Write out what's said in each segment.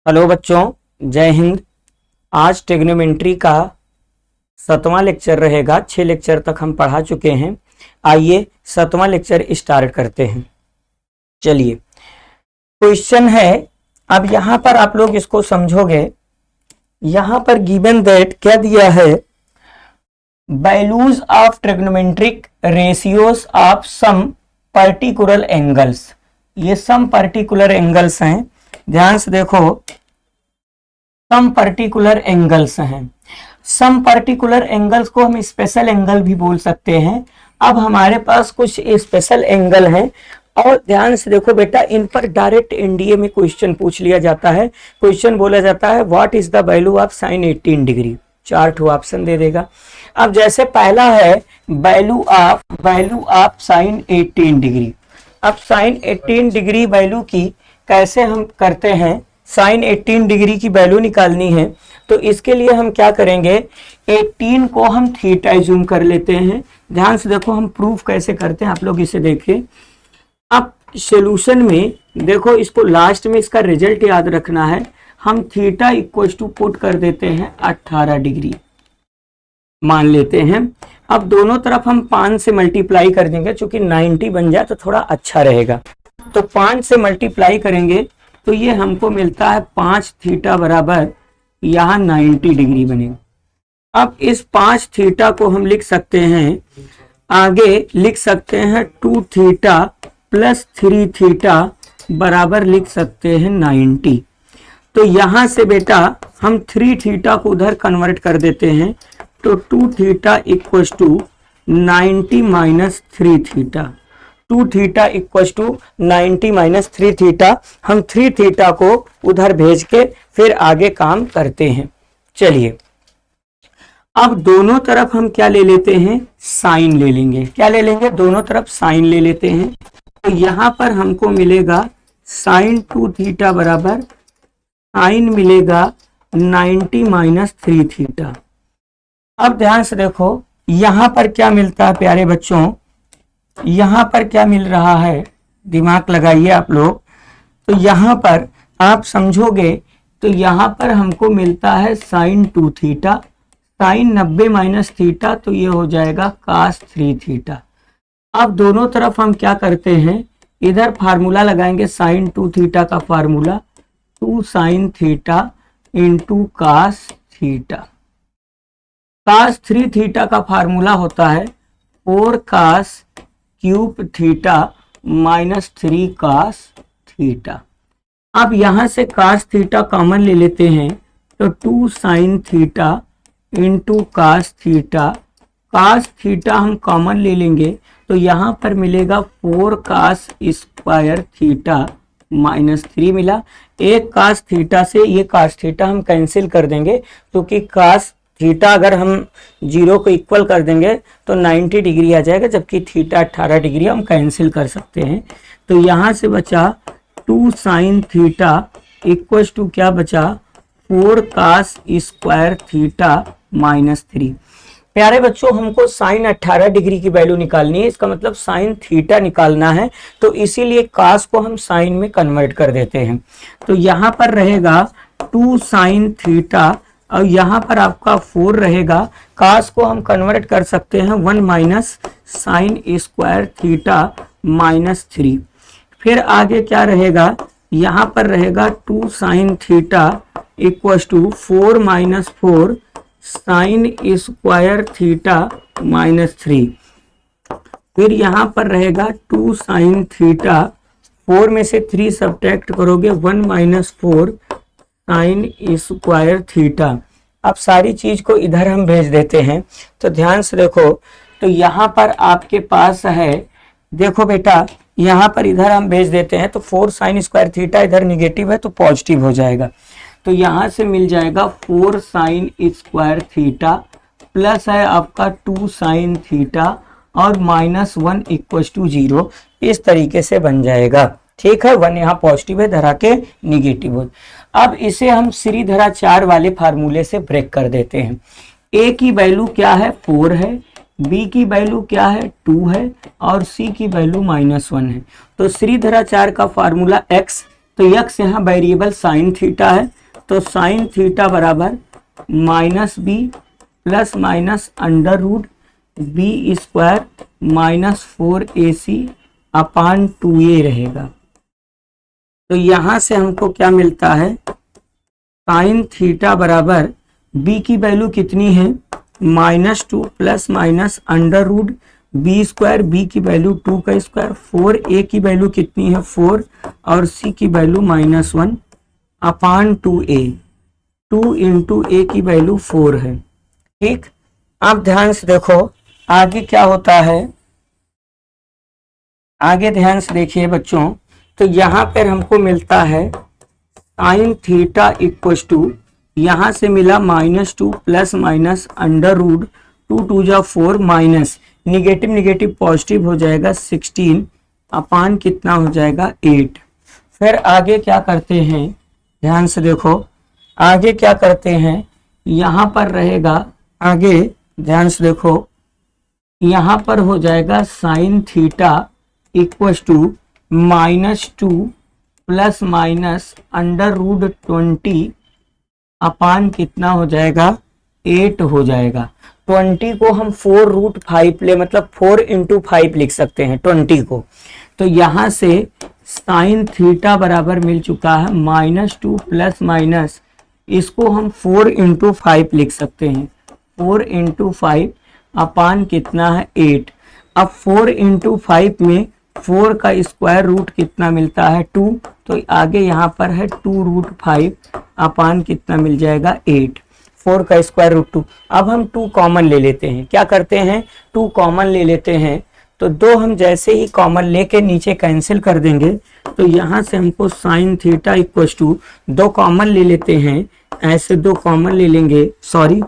Hello बच्चों, जय हिंद। आज ट्रिग्नोमेट्री का 7वां लेक्चर रहेगा। 6 लेक्चर तक हम पढ़ा चुके हैं। आइए 7वां लेक्चर स्टार्ट करते हैं। चलिए, क्वेश्चन है। अब यहां पर आप लोग इसको समझोगे। यहां पर गिवन दैट क्या दिया है, values of trigonometric ratios of some particular angles. ये सम पर्टिकुलर एंगल्स हैं, ध्यान से देखो। सम पर्टिकुलर एंगल्स हैं। सम पर्टिकुलर एंगल्स को हम स्पेशल एंगल भी बोल सकते हैं। अब हमारे पास कुछ स्पेशल एंगल हैं और ध्यान से देखो बेटा, इन पर डायरेक्ट एनडीए में क्वेश्चन पूछ लिया जाता है। क्वेश्चन बोला जाता है what is the value of sine 18 degree. 4 ठो ऑप्शन दे देगा। अब जैसे पहला है वैल्यू ऑफ साइन 18 डिग्री। अब साइन 18 डिग्री वैल्यू की कैसे हम करते हैं, साइन 18 डिग्री की वैल्यू निकालनी है तो इसके लिए हम क्या करेंगे, 18 को हम थीटा जूम कर लेते हैं। ध्यान से देखो हम प्रूफ कैसे करते हैं, आप लोग इसे देखिए। अब सॉल्यूशन में देखो, इसको लास्ट में इसका रिजल्ट याद रखना है। हम थीटा इक्वल टू पुट कर देते हैं 18 डिग्री मान लेते हैं। अब दोनों तरफ हम 5 से मल्टीप्लाई कर देंगे, चूंकि 90 बन जाए तो थोड़ा अच्छा रहेगा। तो 5 से मल्टीप्लाई करेंगे तो ये हमको मिलता है 5 थीटा बराबर यहाँ 90 डिग्री बनेगा। अब इस 5 थीटा को हम लिख सकते हैं, आगे लिख सकते हैं 2 थीटा प्लस 3 थीटा बराबर लिख सकते हैं 90। तो यहाँ से बेटा हम 3 थीटा को उधर कन्वर्ट कर देते हैं, तो 2 theta equal to 90 minus 3 theta. 2 theta equal to 90 minus 3 theta. हम 3 थीटा को उधर भेज के फिर आगे काम करते हैं। चलिए, अब दोनों तरफ हम क्या ले लेते हैं, साइन ले लेंगे। क्या ले लेंगे, दोनों तरफ साइन ले लेते हैं। तो यहां पर हमको मिलेगा साइन 2 थीटा बराबर साइन मिलेगा 90 माइनस 3 थीटा। अब ध्यान से देखो यहां पर क्या मिलता है प्यारे बच्चों, यहां पर क्या मिल रहा है, दिमाग लगाइए आप लोग। तो यहां पर आप समझोगे तो यहां पर हमको मिलता है sine 2 theta, sine 90 minus theta, तो ये हो जाएगा कास 3 थीटा। अब दोनों तरफ हम क्या करते हैं, इधर फार्मूला लगाएंगे। साइन 2 थीटा का formula 2 sine theta into cos theta. Cos 3 theta का फार्मूला होता है 4 cos cube theta minus 3 cos theta. अब यहां से कास थीटा कॉमन ले लेते हैं, तो 2 sine theta into cos theta. Cos theta हम कॉमन ले लेंगे तो यहां पर मिलेगा 4 कास स्क्वायर थीटा माइनस 3 मिला। एक कास थीटा से ये कास थीटा हम कैंसिल कर देंगे, क्योंकि कास थीटा अगर हम 0 को इक्वल कर देंगे तो 90 डिग्री आ जाएगा, जबकि थीटा 18 डिग्री हम कैंसिल कर सकते हैं। तो यहां से बचा 2 साइन थीटा इक्वल टू क्या बचा, 4 कास स्क्वायर थीटा माइनस 3। प्यारे बच्चों, हमको साइन 18 डिग्री की वैल्यू निकालनी है, इसका मतलब साइन थीटा निकालना है। तो इसीलिए कास को हम साइन में कन्वर्ट कर देते हैं। तो यहां पर रहेगा 2 साइन थीटा और यहाँ पर आपका 4 रहेगा। कास को हम कन्वर्ट कर सकते हैं 1 minus sine square theta minus 3। फिर आगे क्या रहेगा, यहाँ पर रहेगा 2 sine theta equal to 4 minus 4 sine square theta minus 3। फिर यहाँ पर रहेगा 2 साइन थीटा, 4 में से 3 सब्ट्रैक्ट करोगे 1 माइनस 4 साइन स्क्वायर थीटा। अब सारी चीज को इधर हम भेज देते हैं। तो ध्यान से देखो, तो यहाँ पर आपके पास है, देखो बेटा यहाँ पर इधर हम भेज देते हैं तो 4 साइन स्क्वायर थीटा इधर निगेटिव है तो पॉजिटिव हो जाएगा। तो यहाँ से मिल जाएगा 4 साइन स्क्वायर थीटा प्लस है आपका 2 साइन थीटा और माइनस 1 इक्वल टू 0। इस तरीके से बन जाएगा। ठीक है, 1 यहाँ पॉजिटिव है, धरा के निगेटिव हो। अब इसे हम श्रीधरा 4 वाले फार्मूले से ब्रेक कर देते हैं। ए की वैल्यू क्या है, 4 है, बी की वैल्यू क्या है, 2 है और सी की वैल्यू -1 है। तो श्रीधरा 4 का फार्मूला x, तो यक्स यहाँ वेरिएबल साइन थीटा है, तो साइन थीटा बराबर minus b plus minus under root b square minus 4ac upon 2a रहेगा। तो यहां से हमको क्या मिलता है, साइन थीटा बराबर b की वैल्यू कितनी है -2 plus minus under root b square, b की वैल्यू 2 का स्क्वायर, 4a की वैल्यू कितनी है 4 और c की value -1 upon 2a, 2 into a की वैल्यू 4 है। ठीक, अब ध्यान से देखो आगे क्या होता है, आगे ध्यान से देखिए बच्चों। तो यहाँ पर हमको मिलता है साइन थीटा इक्व टू, यहाँ से मिला -2 प्लस माइनस अंडर रूट 2 2 जा 4 माइनस निगेटिव निगेटिव पॉजिटिव हो जाएगा 16 अपान कितना हो जाएगा 8। फिर आगे क्या करते हैं, ध्यान से देखो आगे क्या करते हैं, यहाँ पर रहेगा आगे, ध्यान से देखो यहाँ पर हो जाएगा sine theta equal to -2 plus minus under root 20 upon कितना हो जाएगा 8 हो जाएगा। 20 को हम 4√5 ले, मतलब 4 इंटू 5 लिख सकते हैं 20 को। तो यहाँ से साइन थीटा बराबर मिल चुका है -2 प्लस माइनस, इसको हम 4 इंटू 5 लिख सकते हैं, 4 इंटू 5 अपान कितना है 8। अब 4 इंटू 5 में 4 का स्क्वायर रूट कितना मिलता है 2, तो आगे यहाँ पर है 2√5 अपान कितना मिल जाएगा 8, 4 का स्क्वायर रूट 2। अब हम 2 कॉमन ले लेते हैं, क्या करते हैं 2 कॉमन ले लेते हैं, तो 2 हम जैसे ही कॉमन लेके नीचे कैंसिल कर देंगे, तो यहाँ से हमको sine theta equal to 2 common ले लेते हैं, ऐसे 2 कॉमन ले लेंगे, सॉरी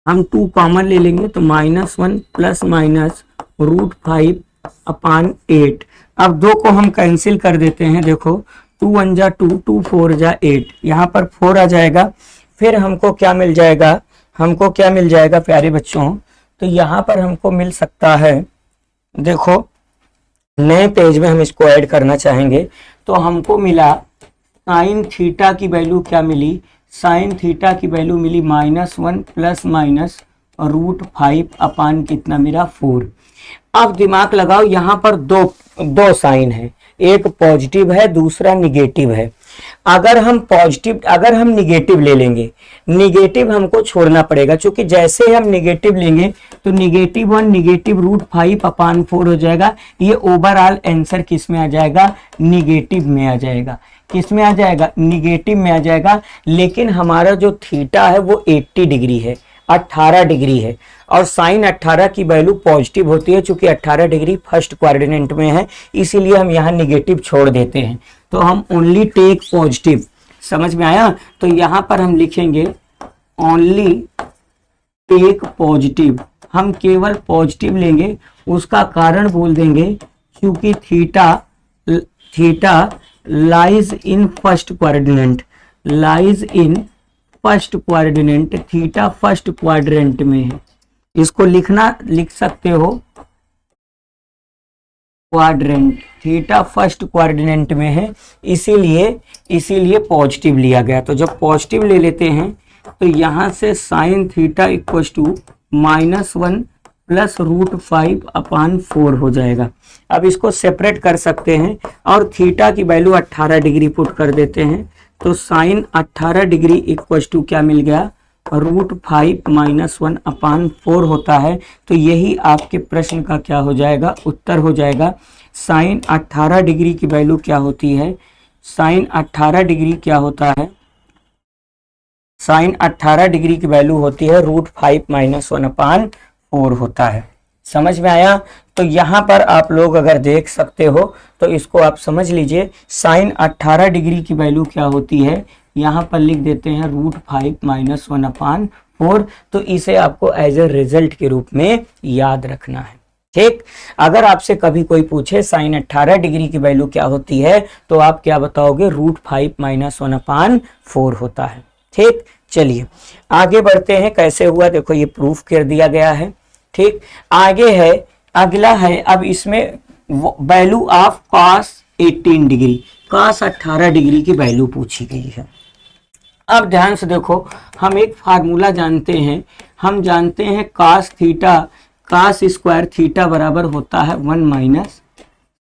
हम 2 कॉमन ले लेंगे, तो -1 प्लस माइनस √5 अपान 8। अब 2 को हम कैंसिल कर देते हैं, देखो 2 1 जा 2, 2 4 जा 8, यहाँ पर 4 आ जाएगा। फिर हमको क्या मिल जाएगा, हमको क्या मिल जाएगा प्यारे बच्चों, तो यहाँ पर हमको मिल सकता है, देखो नए पेज में हम इसको ऐड करना चाहेंगे, तो हमको मिला साइन थीटा की वैल्यू क्या मिली, साइन थीटा की वैल्यू मिली -1 प्लस माइनस √5 अपान कितना मेरा 4। अब दिमाग लगाओ, यहाँ पर दो साइन है, एक पॉजिटिव है दूसरा निगेटिव है। अगर हम निगेटिव ले लेंगे, निगेटिव हमको छोड़ना पड़ेगा, क्योंकि जैसे हम निगेटिव लेंगे तो -1 निगेटिव √5 अपान 4 हो जाएगा। ये ओवरऑल आंसर किस में आ जाएगा, निगेटिव में आ जाएगा। किस में आ जाएगा, निगेटिव में आ जाएगा। लेकिन हमारा जो थीटा है वो 80 डिग्री है, 18 डिग्री है, और साइन 18 की वैल्यू पॉजिटिव होती है, चूंकि 18 डिग्री फर्स्ट क्वाड्रेंट में है, इसीलिए हम यहाँ निगेटिव छोड़ देते हैं। तो हम ओनली टेक पॉजिटिव, समझ में आया। तो यहाँ पर हम लिखेंगे ओनली टेक पॉजिटिव, हम केवल पॉजिटिव लेंगे। उसका कारण बोल देंगे क्योंकि theta lies in first quadrant, lies in first quadrant, theta first quadrant में है। इसको लिख सकते हो क्वाड्रेंट, थीटा फर्स्ट क्वाड्रेंट में है, इसीलिए पॉजिटिव लिया गया। तो जब पॉजिटिव ले लेते हैं तो यहाँ से sine theta equal to -1 plus √5 upon 4 हो जाएगा। अब इसको सेपरेट कर सकते हैं और थीटा की वैल्यू 18 डिग्री पुट कर देते हैं, तो साइन 18 डिग्री इक्व टू क्या मिल गया, √5 -1 अपान 4 होता है। तो यही आपके प्रश्न का क्या हो जाएगा, उत्तर हो जाएगा। साइन 18 डिग्री की वैल्यू क्या होती है, साइन 18 डिग्री क्या होता है, साइन 18 डिग्री की वैल्यू होती है √5 -1 अपान 4 होता है। समझ में आया। तो यहाँ पर आप लोग अगर देख सकते हो तो इसको आप समझ लीजिए, साइन 18 डिग्री की वैल्यू क्या होती है, यहाँ पर लिख देते हैं √5 -1 अपान 4। तो इसे आपको एज ए रिजल्ट के रूप में याद रखना है। ठीक, अगर आपसे कभी कोई पूछे साइन 18 डिग्री की वैल्यू क्या होती है, तो आप क्या बताओगे, √5 -1 अपान 4 होता है। ठीक, चलिए आगे बढ़ते हैं। कैसे हुआ देखो, ये प्रूफ कर दिया गया है। ठीक, आगे है, अगला है, अब इसमें value of cos 18 degree. cos 18 degree की वैल्यू पूछी गई है। अब ध्यान से देखो, हम एक फार्मूला जानते हैं, हम जानते हैं cos theta, cos square theta बराबर होता है 1 माइनस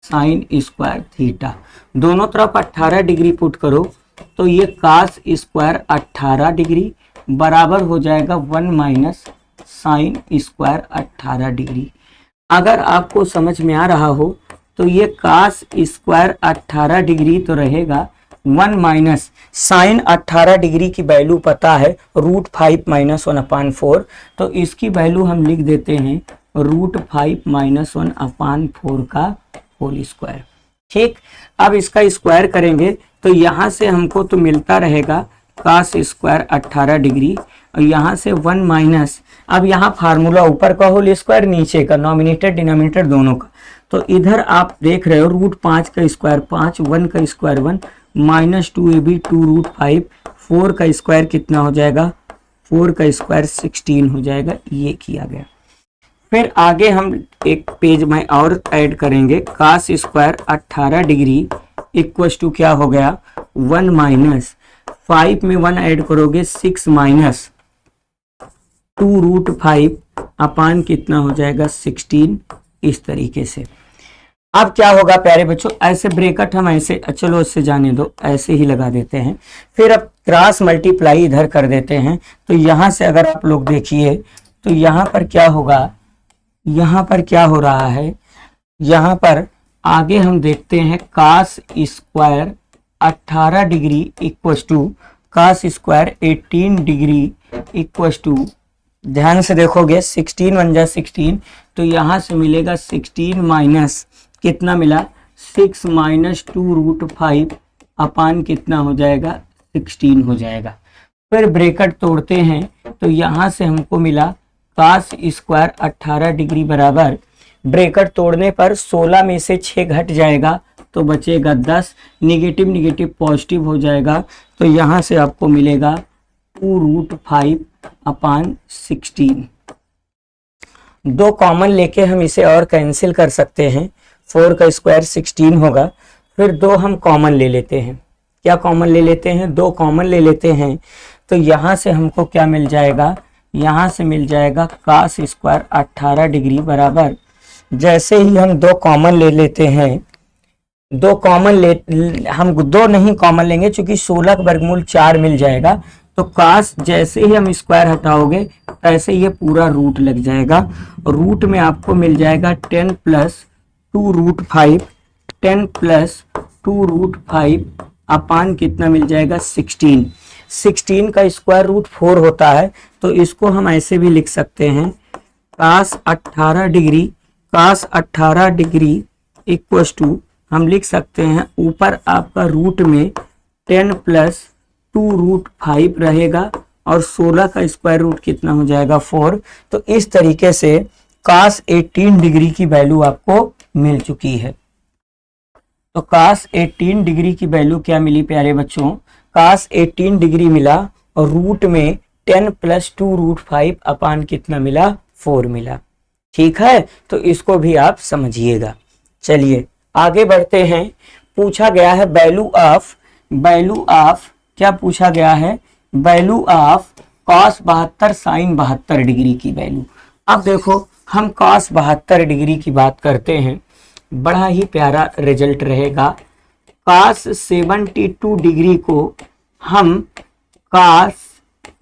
साइन स्क्वायर थीटा। दोनों तरफ 18 डिग्री पुट करो तो ये cos स्क्वायर 18 डिग्री बराबर हो जाएगा 1 माइनस साइन स्क्वायर 18 डिग्री। अगर आपको समझ में आ रहा हो तो ये cos स्क्वायर 18 डिग्री तो रहेगा 1 माइनस साइन 18 डिग्री की वैल्यू पता है √5 माइनस 1/4, तो इसकी वैल्यू हम लिख देते हैं √5 माइनस 1/4 का होल स्क्वायर। ठीक, अब इसका स्क्वायर करेंगे तो यहाँ से हमको तो मिलता रहेगा cos स्क्वायर 18 डिग्री और यहाँ से 1 माइनस, अब यहाँ फार्मूला ऊपर का होल स्क्वायर नीचे का, नॉमिनेटर डिनोमिनेटर दोनों का, तो इधर आप देख रहे हो √5 का स्क्वायर 5, 1 का स्क्वायर 1 माइनस 2ab 2√5, 4 का स्क्वायर कितना हो जाएगा, 4 का स्क्वायर 16 हो जाएगा। ये किया गया। फिर आगे हम एक पेज में और ऐड करेंगे, cos square 18 degree equal to क्या हो गया 1 माइनस 5 में 1 ऐड करोगे 6 माइनस 2√5 अपान कितना हो जाएगा 16। इस तरीके से अब क्या होगा प्यारे बच्चों, ऐसे ब्रैकेट हम ऐसे, चलो इससे जाने दो, ऐसे ही लगा देते हैं। फिर अब क्रॉस मल्टीप्लाई इधर कर देते हैं, तो यहाँ से अगर आप लोग देखिए तो यहाँ पर क्या होगा, यहाँ पर क्या हो रहा है, यहाँ पर आगे हम देखते हैं cos square 18 degree equal to cos square 18 degree equal to, ध्यान से देखोगे 16 1 जा 16, तो यहाँ से मिलेगा 16 माइनस कितना मिला 6 माइनस 2√5 अपान कितना हो जाएगा 16 हो जाएगा। फिर ब्रैकेट तोड़ते हैं तो यहाँ से हमको मिला cos स्क्वायर 18 डिग्री बराबर, ब्रैकेट तोड़ने पर 16 में से 6 घट जाएगा तो बचेगा 10, निगेटिव निगेटिव पॉजिटिव हो जाएगा, तो यहाँ से आपको मिलेगा 2√5 अपान 16। दो कॉमन लेके हम इसे और कैंसिल कर सकते हैं, 4 का स्क्वायर 16 होगा। फिर दो हम कॉमन ले लेते हैं, क्या कॉमन ले लेते हैं, 2 कॉमन ले लेते हैं, तो यहाँ से हमको क्या मिल जाएगा, यहाँ से मिल जाएगा cos स्क्वायर 18 डिग्री बराबर, जैसे ही हम 2 कॉमन ले लेते हैं, 2 कॉमन हम 2 नहीं कॉमन लेंगे क्योंकि 16 का वर्गमूल 4 मिल जाएगा, तो cos जैसे ही हम स्क्वायर हटाओगे ऐसे ये पूरा रूट लग जाएगा, रूट में आपको मिल जाएगा 10 प्लस 2√5, 10 प्लस 2√5 अपान कितना मिल जाएगा 16। 16 का स्क्वायर रूट 4 होता है, तो इसको हम ऐसे भी लिख सकते हैं cos 18 डिग्री इक्वल टू, हम लिख सकते हैं ऊपर आपका रूट में 10 प्लस 2√5 रहेगा और 16 का स्क्वायर रूट कितना हो जाएगा 4। तो इस तरीके से cos 18 डिग्री की वैल्यू आपको मिल चुकी है। तो cos 18 डिग्री की वैल्यू क्या मिली प्यारे बच्चों, cos 18 डिग्री मिला और रूट में 10 प्लस 2√5 अपान कितना मिला 4 मिला। ठीक है, तो इसको भी आप समझिएगा। चलिए आगे बढ़ते हैं। पूछा गया है वैल्यू ऑफ क्या पूछा गया है, value of cos 72 sin 72 degree की वैल्यू। अब देखो हम cos 72 डिग्री की बात करते हैं, बड़ा ही प्यारा रिजल्ट रहेगा। cos 72 डिग्री को हम cos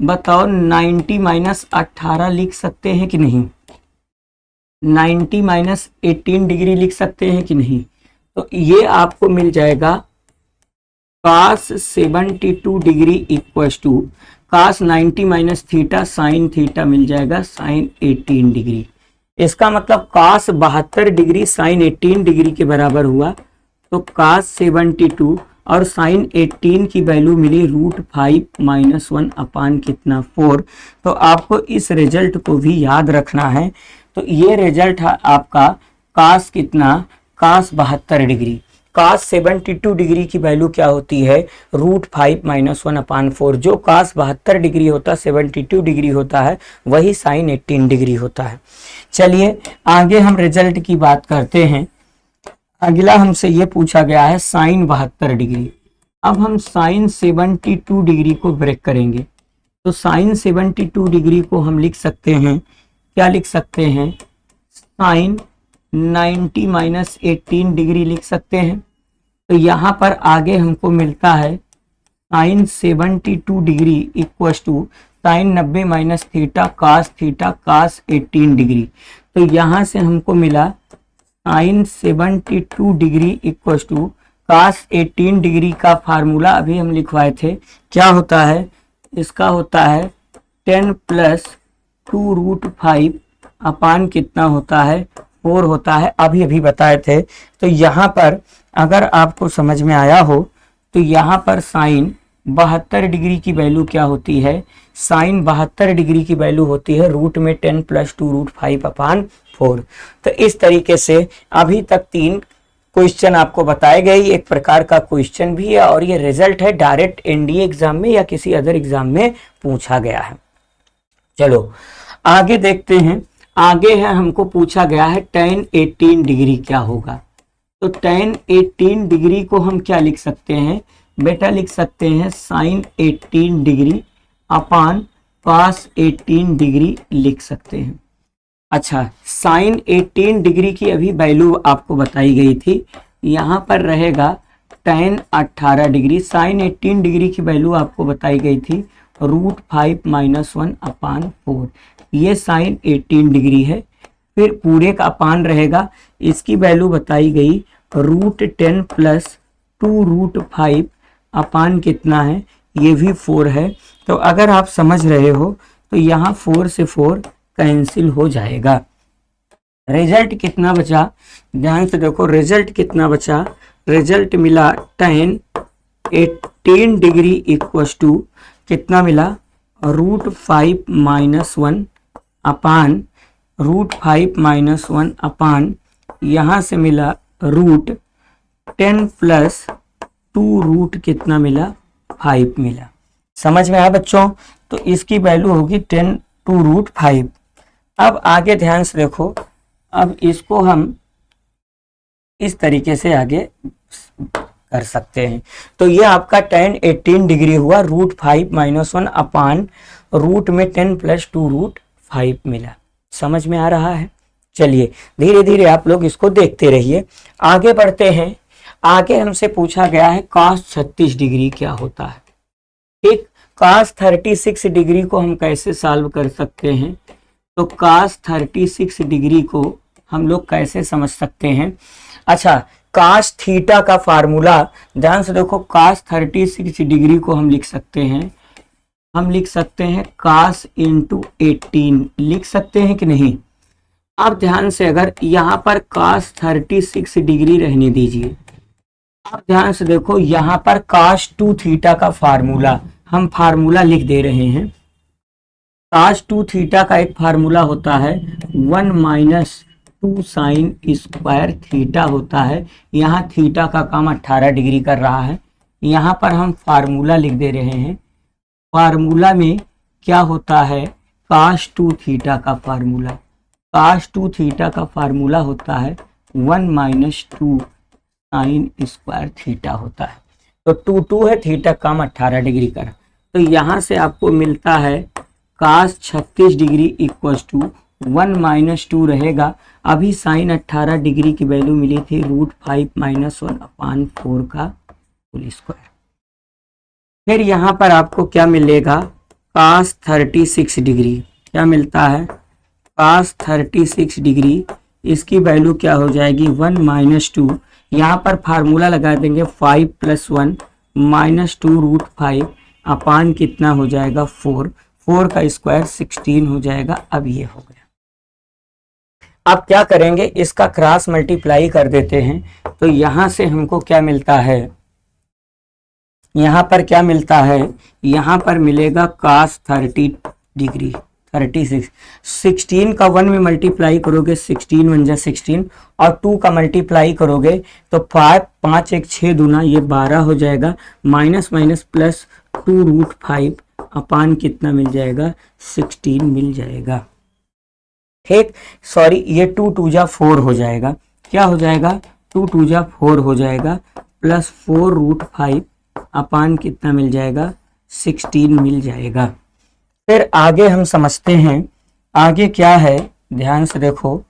बताओ 90 माइनस 18 लिख सकते हैं कि नहीं, 90 माइनस 18 डिग्री लिख सकते हैं कि नहीं, तो ये आपको मिल जाएगा cos 72 degree equal to cos 90 minus theta sine theta मिल जाएगा साइन 18 डिग्री। इसका मतलब cos 72 डिग्री साइन 18 डिग्री के बराबर हुआ, तो cos 72 और साइन 18 की वैल्यू मिली √5 माइनस 1 अपान कितना 4। तो आपको इस रिजल्ट को भी याद रखना है। तो ये रिजल्ट है आपका cos कितना, cos 72 डिग्री। cos 72 डिग्री की वैल्यू क्या होती है, √5 माइनस 1 अपान 4। जो cos 72 डिग्री होता है 72 डिग्री होता है, वही साइन 18 डिग्री होता है। चलिए आगे हम रिजल्ट की बात करते हैं। अगला हमसे ये पूछा गया है साइन 72 डिग्री। अब हम साइन 72 डिग्री को ब्रेक करेंगे। तो साइन 72 डिग्री को हम लिख सकते हैं, क्या लिख सकते हैं, साइन 90 माइनस 18 डिग्री लिख सकते हैं। तो यहाँ पर आगे हमको मिलता है sine 72 degree equal to sine 90 minus theta cos 18 degree. तो यहाँ से हमको मिला sine 72 degree equal to cos 18 degree का फार्मूला अभी हम लिखवाए थे, क्या होता है, इसका होता है 10 प्लस 2√5 अपान कितना होता है, 4 होता है, अभी बताए थे। तो यहाँ पर अगर आपको समझ में आया हो तो यहाँ पर साइन 72 डिग्री की वैल्यू क्या होती है, साइन 72 डिग्री की वैल्यू होती है रूट में 10 प्लस 2√5 अपान 4। तो इस तरीके से अभी तक 3 क्वेश्चन आपको बताए गए, एक प्रकार का क्वेश्चन भी है और ये रिजल्ट है, डायरेक्ट एनडीए एग्जाम में या किसी अदर एग्जाम में पूछा गया है। चलो आगे देखते हैं। आगे है हमको पूछा गया है tan 18 डिग्री क्या होगा। तो tan 18 डिग्री को हम क्या लिख सकते हैं बेटा, लिख सकते हैं साइन 18 डिग्री अपान cos 18 डिग्री लिख सकते हैं। अच्छा, साइन 18 डिग्री की अभी वैल्यू आपको बताई गई थी, यहाँ पर रहेगा tan 18 डिग्री। साइन 18 डिग्री की वैल्यू आपको बताई गई थी √5 माइनस 1 अपान 4। ये साइन 18 डिग्री है, फिर पूरे का अपान रहेगा, इसकी वैल्यू बताई गई √10 प्लस 2√5 अपान कितना है, ये भी 4 है। तो अगर आप समझ रहे हो तो यहाँ 4 से 4 कैंसिल हो जाएगा। रिजल्ट कितना बचा, ध्यान से देखो रिजल्ट कितना बचा, रिजल्ट मिला tan 18 डिग्री इक्वल टू कितना मिला, √5 माइनस 1 अपान √5 माइनस 1 अपान यहाँ से मिला √10 प्लस 2 कितना मिला, 5 मिला। समझ में आया बच्चों, तो इसकी वैल्यू होगी 10 2√5। अब आगे ध्यान से देखो, अब इसको हम इस तरीके से आगे कर सकते हैं। तो ये आपका tan 18 डिग्री हुआ √5 माइनस 1 अपान रूट में 10 प्लस 2√5 मिला। समझ में आ रहा है। चलिए धीरे धीरे आप लोग इसको देखते रहिए, आगे बढ़ते हैं। आगे हमसे पूछा गया है cos 36 डिग्री क्या होता है। ठीक, cos 36 डिग्री को हम कैसे सॉल्व कर सकते हैं, तो cos 36 डिग्री को हम लोग कैसे समझ सकते हैं। अच्छा, cos थीटा का फार्मूला ध्यान से देखो, cos 36 डिग्री को हम लिख सकते हैं, हम लिख सकते हैं cos इंटू 18 लिख सकते हैं कि नहीं। अब ध्यान से, अगर यहाँ पर cos 36 डिग्री रहने दीजिए, अब ध्यान से देखो यहाँ पर cos 2 थीटा का फार्मूला, हम फार्मूला लिख दे रहे हैं। cos 2 थीटा का एक फार्मूला होता है 1 माइनस 2 साइन स्क्वायर थीटा होता है। यहाँ थीटा का काम 18 डिग्री कर रहा है, यहाँ पर हम फार्मूला लिख दे रहे हैं। फार्मूला में क्या होता है, cos 2 थीटा का फार्मूला, cos 2 थीटा का फार्मूला होता है 1 माइनस 2 साइन स्क्वायर थीटा होता है। तो 2 है, थीटा काम 18 डिग्री कर, तो यहाँ से आपको मिलता है cos 36 degree equal to 1 minus 2 रहेगा। अभी साइन 18 डिग्री की वैल्यू मिली थी √5 माइनस 1 अपान 4 का होल स्क्वायर। फिर यहाँ पर आपको क्या मिलेगा, cos 36 डिग्री, क्या मिलता है cos 36 डिग्री, इसकी वैल्यू क्या हो जाएगी 1 माइनस 2, यहाँ पर फार्मूला लगा देंगे 5 प्लस 1 माइनस 2√5 अपान कितना हो जाएगा 4, 4 का स्क्वायर 16 हो जाएगा। अब ये हो गया। अब क्या करेंगे, इसका क्रॉस मल्टीप्लाई कर देते हैं, तो यहाँ से हमको क्या मिलता है, यहाँ पर क्या मिलता है, यहाँ पर मिलेगा cos 30 डिग्री 36, 16 का 1 में मल्टीप्लाई करोगे 16 1 जा 16 और 2 का मल्टीप्लाई करोगे तो 5 5 1 6 दूना ये 12 हो जाएगा, माइनस माइनस प्लस 2√5 अपान कितना मिल जाएगा 16 मिल जाएगा। ठीक, सॉरी ये 2 2 जा 4 हो जाएगा, क्या हो जाएगा 2 2 जा 4 हो जाएगा, प्लस 4√5 अपान कितना मिल जाएगा, 16 मिल जाएगा। फिर आगे हम समझते हैं, आगे क्या है, ध्यान से देखो,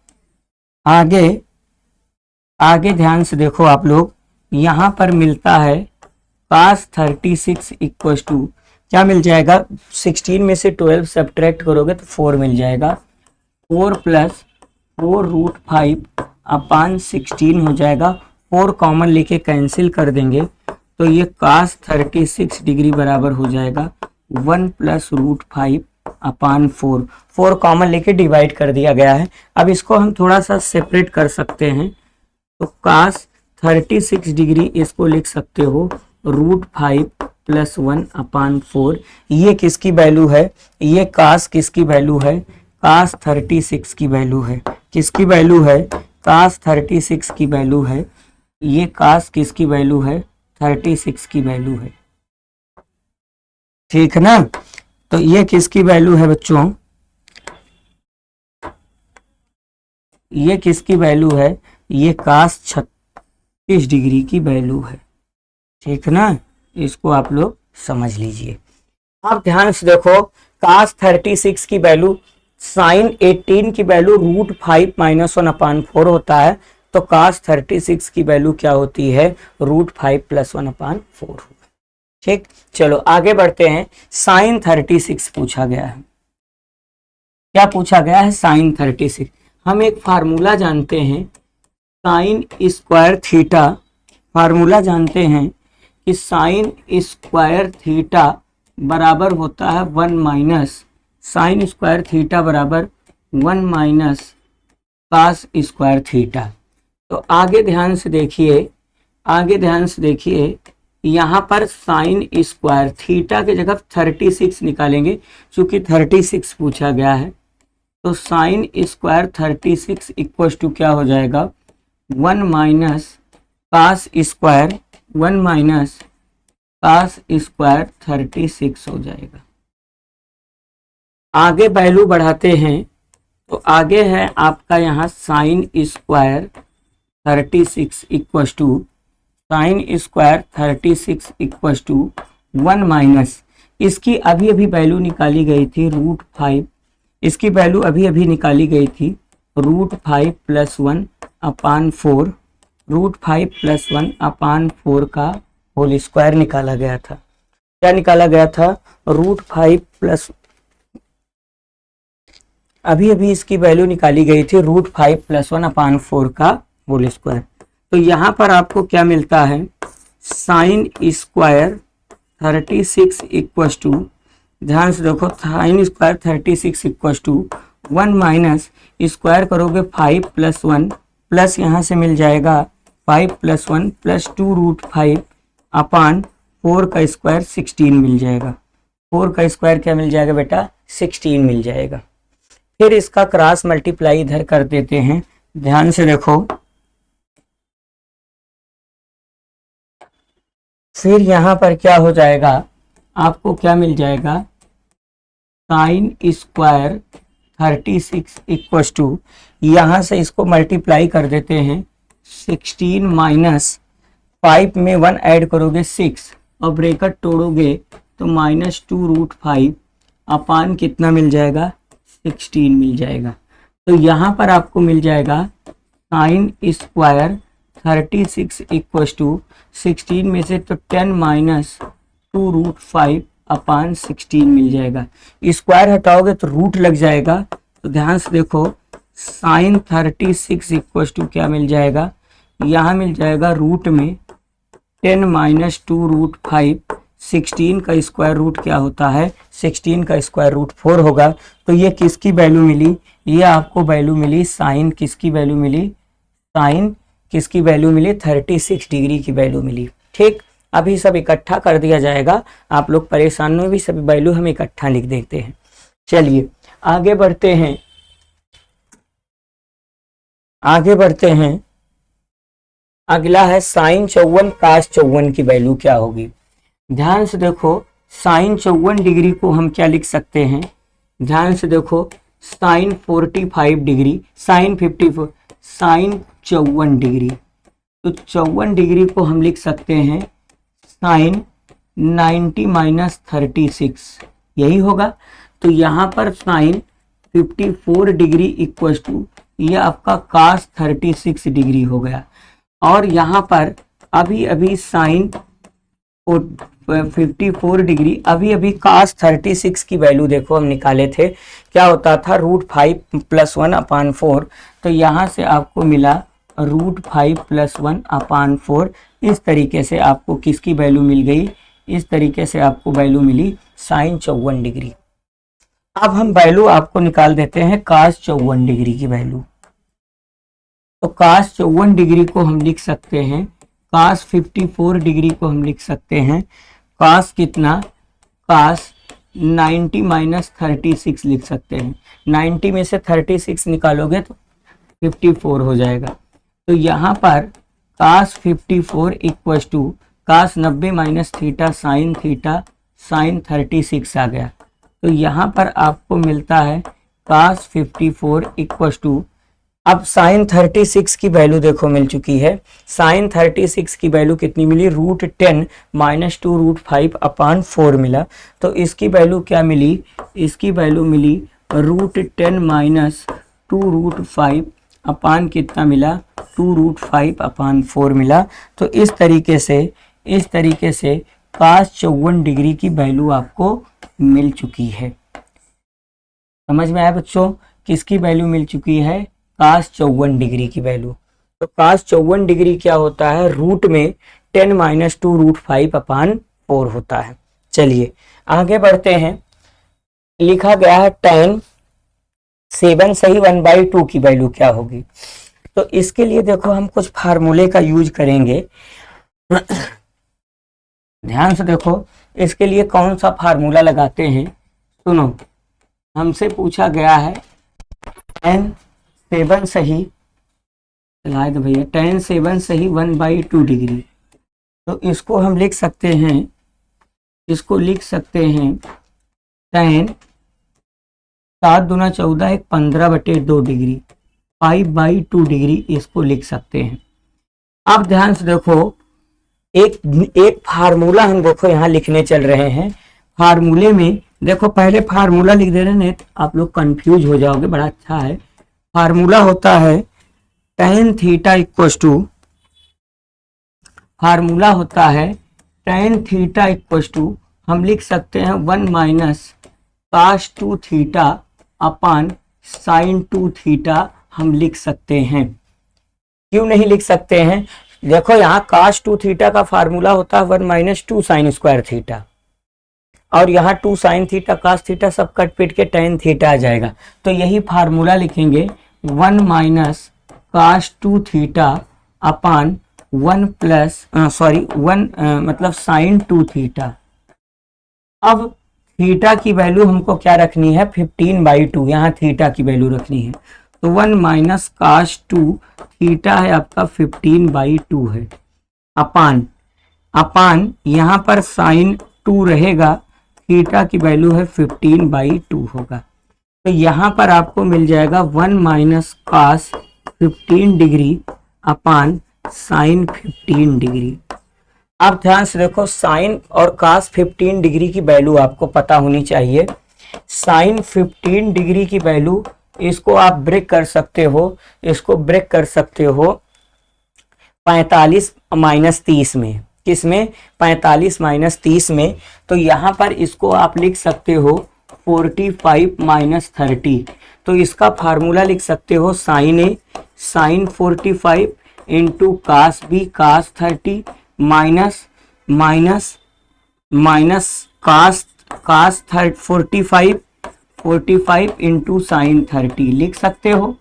आगे ध्यान से देखो आप लोग, यहाँ पर मिलता है cos 36 इक्वल टू क्या मिल जाएगा, 16 में से 12 सब्ट्रैक्ट करोगे तो 4 मिल जाएगा, 4 प्लस 4√5 अपान 16 हो जाएगा, 4 कॉमन लेके कैंसिल कर देंगे तो ये cos 36 डिग्री बराबर हो जाएगा 1 प्लस √5 अपान 4 कॉमन लेके डिवाइड कर दिया गया है। अब इसको हम थोड़ा सा सेपरेट कर सकते हैं, तो cos 36 डिग्री इसको लिख सकते हो √5 प्लस 1 अपान 4। ये किसकी वैल्यू है, ये cos किसकी वैल्यू है, cos 36 की वैल्यू है, किसकी वैल्यू है, cos 36 की वैल्यू है, ये cos किसकी वैल्यू है, 36 की वैल्यू है, ठीक ना। तो ये किसकी वैल्यू है बच्चों, ये किसकी वैल्यू है, ये cos 36 डिग्री की वैल्यू है, ठीक ना। इसको आप लोग समझ लीजिए। आप ध्यान से देखो, cos 36 की वैल्यू sin 18 की वैल्यू √5 - 1 अपान 4 होता है, तो cos 36 की वैल्यू क्या होती है, √5 प्लस 1 अपान 4। ठीक, चलो आगे बढ़ते हैं। sin 36 पूछा गया है, क्या पूछा गया है, sin 36। हम एक फार्मूला जानते हैं, साइन स्क्वायर थीटा, फार्मूला जानते हैं कि साइन स्क्वायर थीटा बराबर होता है 1 माइनस, साइन स्क्वायर थीटा बराबर 1 माइनस cos स्क्वायर थीटा। तो आगे ध्यान से देखिए, आगे ध्यान से देखिए, यहाँ पर साइन स्क्वायर थीटा की जगह 36 निकालेंगे, क्योंकि 36 पूछा गया है, तो साइन स्क्वायर 36 इक्वल टू क्या हो जाएगा, 1 minus cos square, 1 minus cos square 36 हो जाएगा। आगे वैल्यू बढ़ाते हैं, तो आगे है आपका यहाँ sine square 36 equal to, sine square 36 equal to 1 minus, इसकी अभी अभी वैल्यू निकाली गई थी √5, इसकी वैल्यू अभी अभी निकाली गई थी √5 प्लस 1 अपान 4, √5 प्लस 1 अपान 4 का होल स्क्वायर निकाला गया था। क्या निकाला गया था, √5 प्लस, अभी अभी इसकी वैल्यू निकाली गई थी √5 प्लस 1 अपान 4 का होल स्क्वायर। तो यहाँ पर आपको क्या मिलता है, साइन स्क्वायर 36 इक्वल टू, ध्यान से देखो, sine square 36 equal to 1 minus square करोगे 5 प्लस 1, प्लस यहाँ से मिल जाएगा 5 प्लस 1 प्लस 2√5 अपान 4 का स्क्वायर 16 मिल जाएगा, 4 का स्क्वायर क्या मिल जाएगा बेटा, 16 मिल जाएगा। फिर इसका क्रॉस मल्टीप्लाई इधर कर देते हैं, ध्यान से देखो, फिर यहाँ पर क्या हो जाएगा, आपको क्या मिल जाएगा, साइन स्क्वायर 36 इक्वल टू, यहाँ से इसको मल्टीप्लाई कर देते हैं, 16 माइनस 5 में 1 ऐड करोगे 6 और ब्रैकेट तोड़ोगे तो -2√5 अपान कितना मिल जाएगा, 16 मिल जाएगा। तो यहाँ पर आपको मिल जाएगा साइन स्क्वायर 36 इक्वल टू 16 में से तो 10 माइनस 2√5 अपान 16 मिल जाएगा। स्क्वायर हटाओगे तो रूट लग जाएगा, तो ध्यान से देखो, साइन 36 इक्वल टू क्या मिल जाएगा, यहाँ मिल जाएगा रूट में 10 माइनस 2√5, 16 का स्क्वायर रूट क्या होता है, 16 का स्क्वायर रूट 4 होगा। तो ये किसकी वैल्यू मिली, ये आपको वैल्यू मिली, साइन किसकी वैल्यू मिली, साइन किसकी वैल्यू मिली, 36 डिग्री की वैल्यू मिली। ठीक, अभी सब इकट्ठा कर दिया जाएगा, आप लोग परेशान में भी सभी वैल्यू हम इकट्ठा लिख देते हैं। चलिए आगे बढ़ते हैं, आगे बढ़ते हैं। अगला है साइन 54 cos 54 की वैल्यू क्या होगी। ध्यान से देखो, साइन 54 डिग्री को हम क्या लिख सकते हैं, ध्यान से देखो, sine 45 degree, sine 54, sine 54 degree, तो 54 डिग्री को हम लिख सकते हैं साइन 90 माइनस 36, यही होगा। तो यहाँ पर साइन 54 डिग्री इक्वल टू ये आपका cos 36 डिग्री हो गया। और यहाँ पर अभी अभी साइन 54 डिग्री अभी cos 36 की वैल्यू देखो हम निकाले थे, क्या होता था √5 + 1/4। तो यहाँ से आपको मिला √5 + 1/4। इस तरीके से आपको किसकी वैल्यू मिल गई, इस तरीके से आपको वैल्यू मिली साइन 54 डिग्री। अब हम वैल्यू आपको निकाल देते हैं cos 54 डिग्री की वैल्यू। तो cos 54 डिग्री को हम लिख सकते हैं, cos 54 डिग्री को हम लिख सकते हैं cos कितना, cos 90 माइनस 36 लिख सकते हैं। 90 में से 36 निकालोगे तो 54 हो जाएगा। तो यहाँ पर cos 54 equal to cos 90 minus theta sine 36 आ गया। तो यहाँ पर आपको मिलता है cos 54 इक्वल टू, अब साइन 36 की वैल्यू देखो मिल चुकी है। साइन 36 की वैल्यू कितनी मिली, √10 माइनस 2√5/4 मिला। तो इसकी वैल्यू क्या मिली, इसकी वैल्यू मिली √10 माइनस 2√5 अपान कितना मिला, 2√5/4 मिला। तो इस तरीके से cos 54 डिग्री की वैल्यू आपको मिल चुकी है। समझ में आया बच्चों, किसकी वैल्यू मिल चुकी है, cos 54 डिग्री की वैल्यू। तो cos 54 डिग्री क्या होता है, रूट में 10 माइनस 2√5/4 होता है। चलिए आगे बढ़ते हैं। लिखा गया है tan 7 सही 1/2 की वैल्यू क्या होगी। तो इसके लिए देखो हम कुछ फार्मूले का यूज करेंगे। ध्यान से देखो इसके लिए कौन सा फार्मूला लगाते हैं। सुनो, हमसे पूछा गया है tan 7 सही, चलाए दो भैया, tan 7 सही 1/2 डिग्री। तो इसको हम लिख सकते हैं, tan 7 दूना 14 1 15/2 डिग्री 5/2 डिग्री इसको लिख सकते हैं। अब ध्यान से देखो एक फार्मूला हम देखो यहाँ लिखने चल रहे हैं। फार्मूले में देखो, पहले फार्मूला लिख दे रहे हैं, आप लोग कंफ्यूज हो जाओगे, बड़ा अच्छा है। फार्मूला होता है tan theta equal to, formula होता है tan थीटा इक्वल टू, हम लिख सकते हैं 1 minus cos 2 theta upon sin 2 theta हम लिख सकते हैं। क्यों नहीं लिख सकते हैं, देखो यहाँ cos 2 थीटा का फार्मूला होता है 1 माइनस 2 sin स्क्वायर थीटा, और यहाँ 2 sin थीटा cos थीटा सब कट पिट के tan थीटा आ जाएगा। तो यही फार्मूला लिखेंगे 1 माइनस cos 2 थीटा अपान 1 मतलब sin 2 थीटा। अब थीटा की वैल्यू हमको क्या रखनी है, 15/2, यहाँ थीटा की वैल्यू रखनी है। तो 1 माइनस cos 2 थीटा है आपका 15/2 है, अपान यहाँ पर sin 2 रहेगा, थीटा की वैल्यू है 15/2 होगा। तो यहाँ पर आपको मिल जाएगा 1 माइनस cos 15 डिग्री अपान sin 15 डिग्री। अब ध्यान से देखो, साइन और cos 15 डिग्री की वैल्यू आपको पता होनी चाहिए। साइन 15 डिग्री की वैल्यू, इसको आप ब्रेक कर सकते हो, 45 माइनस 30 में, किसमें, 45 माइनस 30 में। तो यहाँ पर इसको आप लिख सकते हो 45 माइनस 30। तो इसका फार्मूला लिख सकते हो sin 45 into cos B cos 30 minus cos 45 into sin 30 लिख सकते हो।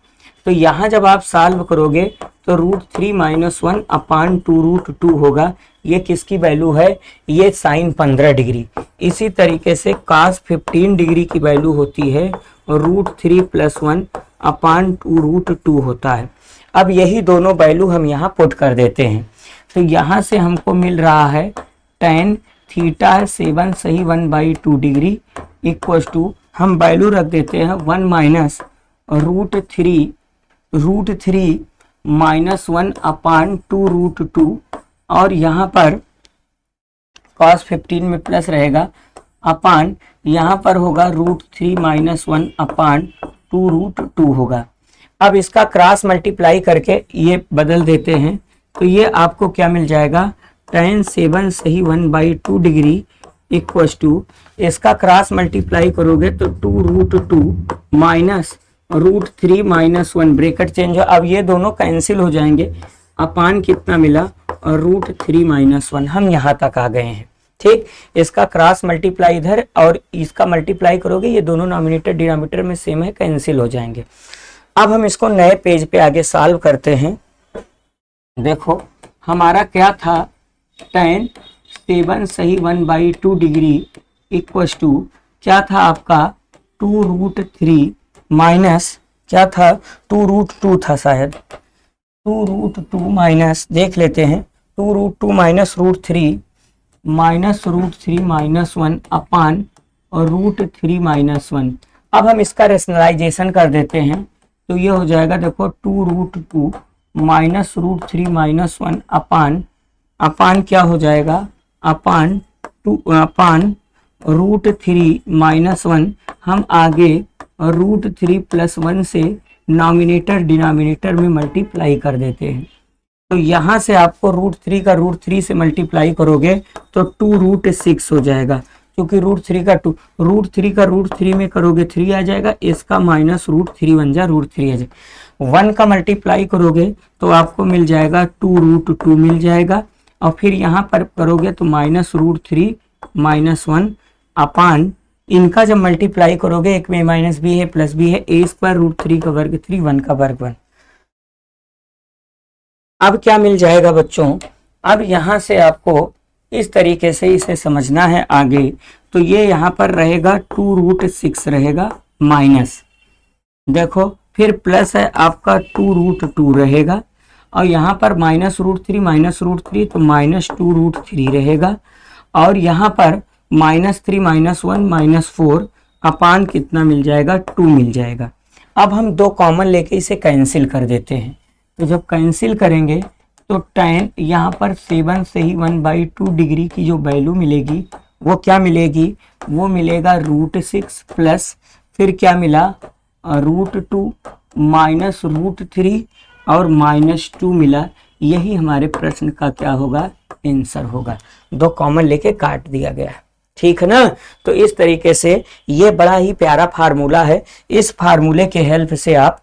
तो यहाँ जब आप सॉल्व करोगे तो √3 - 1 अपान 2√2 होगा। ये किसकी वैल्यू है, ये sin 15 डिग्री। इसी तरीके से cos 15 डिग्री की वैल्यू होती है √3 + 1 अपान 2√2 होता है। अब यही दोनों वैल्यू हम यहाँ पुट कर देते हैं। तो यहाँ से हमको मिल रहा है tan थीटा है 7 सही 1/2 डिग्री इक्वल टू, हम वैल्यू रख देते हैं 1 माइनस √3 -1 अपान 2√2 और यहाँ पर cos 15 में प्लस रहेगा अपान यहाँ पर होगा √3 - 1 अपान 2√2 होगा। अब इसका क्रॉस मल्टीप्लाई करके ये बदल देते हैं तो ये आपको क्या मिल जाएगा, tan 7 सही 1/2 डिग्री इक्वस टू, इसका क्रॉस मल्टीप्लाई करोगे तो 2√2 माइनस √3 - 1 ब्रैकेट चेंज हो। अब ये दोनों कैंसिल हो जाएंगे, अपान कितना मिला √3 - 1। हम यहाँ तक आ गए हैं। ठीक, इसका क्रॉस मल्टीप्लाई इधर और इसका मल्टीप्लाई करोगे, ये दोनों नॉमिनेटर डिनोमिनेटर में सेम है, कैंसिल हो जाएंगे। अब हम इसको नए पेज पे आगे सॉल्व करते हैं। देखो हमारा क्या था, tan 7 सही 1/2 डिग्री इक्वस टू क्या था आपका 2√3 माइनस क्या था 2√2 था शायद, 2√2 माइनस देख लेते हैं 2√2 माइनस √3 - 1 अपान √3 - 1। अब हम इसका रेशनलाइजेशन कर देते हैं तो ये हो जाएगा, देखो 2√2 माइनस √3 - 1 अपान क्या हो जाएगा, अपान √3 - 1। हम आगे √3 + 1 से नॉमिनेटर डिनोमिनेटर में मल्टीप्लाई कर देते हैं। तो यहाँ से आपको √3 का √3 से मल्टीप्लाई करोगे तो 2√6 हो जाएगा, क्योंकि √3 का √3 में करोगे 3 आ जाएगा, इसका माइनस √3 बन जा √3 आ जाएगा। 1 का मल्टीप्लाई करोगे तो आपको मिल जाएगा 2√2 मिल जाएगा, और फिर यहाँ पर करोगे तो माइनस √3 - 1 अपान इनका जब मल्टीप्लाई करोगे, एक में माइनस भी है प्लस भी है, a² √3 का वर्ग 3 1 का वर्ग 1। अब क्या मिल जाएगा बच्चों, अब यहाँ से आपको इस तरीके से इसे समझना है आगे। तो ये यहाँ पर रहेगा 2√6 रहेगा माइनस, देखो फिर प्लस है आपका 2√2 रहेगा, और यहाँ पर माइनस √3 तो माइनस 2√3 रहेगा, और यहाँ पर -3 - 1 -4 अपान कितना मिल जाएगा 2 मिल जाएगा। अब हम दो कॉमन लेके इसे कैंसिल कर देते हैं। तो जब कैंसिल करेंगे तो tan यहाँ पर 7 सही 1/2 डिग्री की जो वैल्यू मिलेगी वो क्या मिलेगी, वो मिलेगा √6 प्लस फिर क्या मिला √2 माइनस √3 और -2 मिला। यही हमारे प्रश्न का क्या होगा, आंसर होगा। दो कॉमन लेके काट दिया गया, ठीक है ना। तो इस तरीके से ये बड़ा ही प्यारा फार्मूला है। इस फार्मूले के हेल्प से आप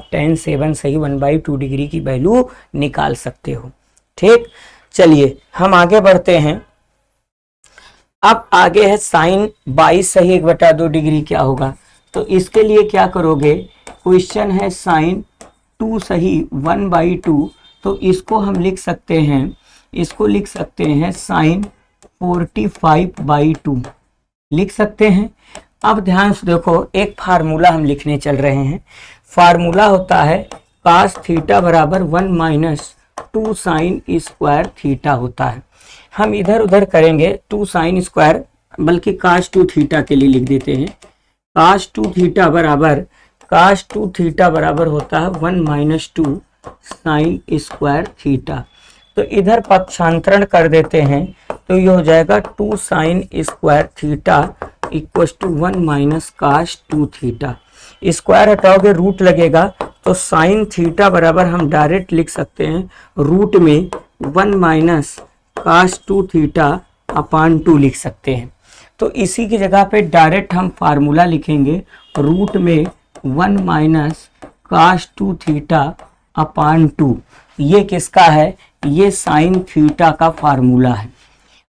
tan 7 सही 1/2 डिग्री की वैल्यू निकाल सकते हो। ठीक, चलिए हम आगे बढ़ते हैं। अब आगे है sin 22 सही 1/2 डिग्री क्या होगा। तो इसके लिए क्या करोगे, क्वेश्चन है sin 2 सही 1/2, तो इसको हम लिख सकते हैं, sin 45/2 लिख सकते हैं। अब ध्यान से देखो, एक फार्मूला हम लिखने चल रहे हैं। फार्मूला होता है cos थीटा बराबर 1 - 2 sin स्क्वायर थीटा होता है। हम इधर उधर करेंगे 2 sin स्क्वायर, बल्कि cos 2 थीटा के लिए लिख देते हैं। cos 2 थीटा बराबर होता है 1 - 2 sin स्क्वायर थीटा। तो इधर पक्षांतरण कर देते हैं तो ये हो जाएगा 2 sin square theta equal to 1 - cos 2 theta. Square हटाओगे रूट लगेगा, तो sin थीटा बराबर हम डायरेक्ट लिख सकते हैं रूट में 1 - cos 2 थीटा अपान 2 लिख सकते हैं। तो इसी की जगह पे डायरेक्ट हम फार्मूला लिखेंगे रूट में 1 - cos 2 थीटा अपान 2। ये किसका है, ये sin थीटा का फार्मूला है।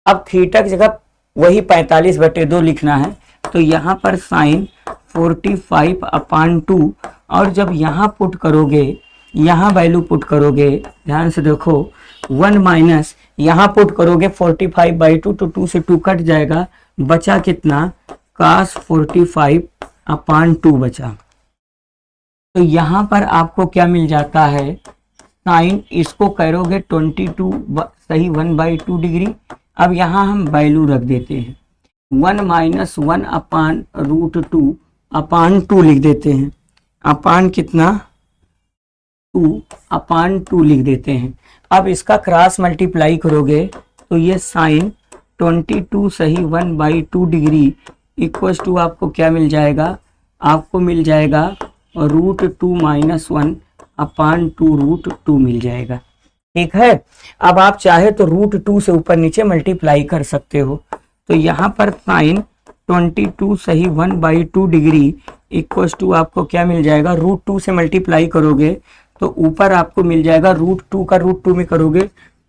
अब थीटा की जगह वही 45/2 लिखना है, तो यहाँ पर sin 45/2, और जब यहाँ पुट करोगे, यहाँ वैल्यू पुट करोगे, ध्यान से देखो 1 - यहाँ पुट करोगे 45/2, तो 2 से 2 कट जाएगा, बचा कितना cos 45/2 बचा। तो यहाँ पर आपको क्या मिल जाता है, साइन इसको करोगे 22 सही 1/2 डिग्री। अब यहाँ हम वैल्यू रख देते हैं 1 - 1 अपान √2 अपान 2 लिख देते हैं। अपान कितना 2/2 लिख देते हैं। अब इसका क्रॉस मल्टीप्लाई करोगे तो ये साइन 22 सही 1/2 डिग्री इक्वल्स टू आपको क्या मिल जाएगा, आपको मिल जाएगा √2 - 1/2 √2 मिल जाएगा। ठीक है, अब आप चाहे तो √2 से ऊपर नीचे मल्टीप्लाई कर सकते हो। तो यहाँ पर साइन 22 सही 1/2 डिग्री इक्वल्स टू आपको क्या मिल जाएगा, √2 से मल्टीप्लाई करोगे तो ऊपर आपको मिल जाएगा √2 का √2 में करोगे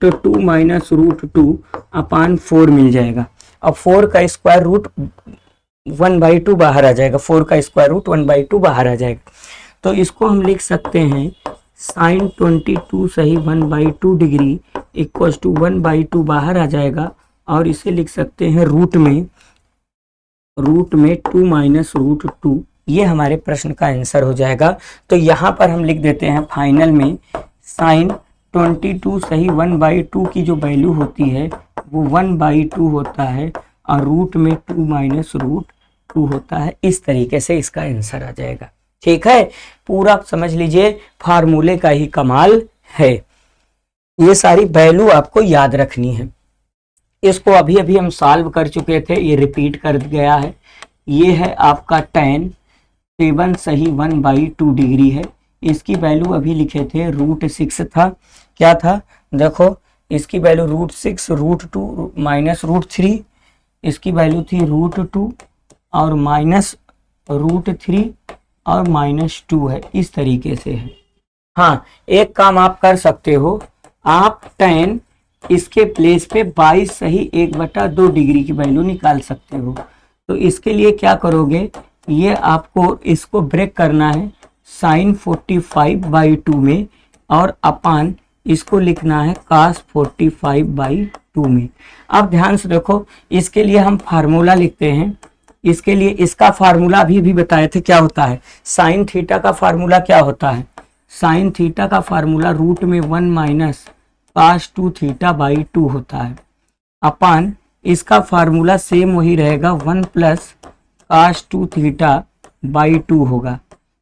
तो 2 - √2/4 मिल जाएगा। अब 4 का स्क्वायर रूट 1/2 बाहर आ जाएगा, 4 का स्क्वायर रूट 1/2 बाहर आ जाएगा। तो इसको हम लिख सकते हैं साइन 22 सही 1/2 डिग्री इक्वल्स टू 1/2 बाहर आ जाएगा और इसे लिख सकते हैं रूट में 2 - √2। ये हमारे प्रश्न का आंसर हो जाएगा। तो यहाँ पर हम लिख देते हैं फाइनल में साइन 22 सही 1/2 की जो वैल्यू होती है वो 1/2 होता है और रूट में 2 - √2 होता है। इस तरीके से इसका आंसर आ जाएगा। ठीक है, पूरा समझ लीजिए, फार्मूले का ही कमाल है। ये सारी वैल्यू आपको याद रखनी है। इसको अभी अभी हम सॉल्व कर चुके थे, ये रिपीट कर गया है। ये है आपका tan 7 सही 1/2 डिग्री है। इसकी वैल्यू अभी लिखे थे √6 था। क्या था, देखो इसकी वैल्यू √6 √2 - √3, इसकी वैल्यू थी √2 और -√3 और -2 है। इस तरीके से है। हाँ, एक काम आप कर सकते हो, आप tan इसके प्लेस पे 22 सही 1/2 डिग्री की वैल्यू निकाल सकते हो। तो इसके लिए क्या करोगे, ये आपको इसको ब्रेक करना है साइन 45/2 में और अपान इसको लिखना है cos 45/2 में। अब ध्यान से देखो, इसके लिए हम फार्मूला लिखते हैं। इसके लिए इसका फार्मूला अभी भी बताए थे क्या होता है। साइन थीटा का फार्मूला क्या होता है, साइन थीटा का फार्मूला रूट में 1 - cos 2 θ/2 होता है। अपान इसका फार्मूला सेम वही रहेगा 1 + cos 2 θ/2 होगा।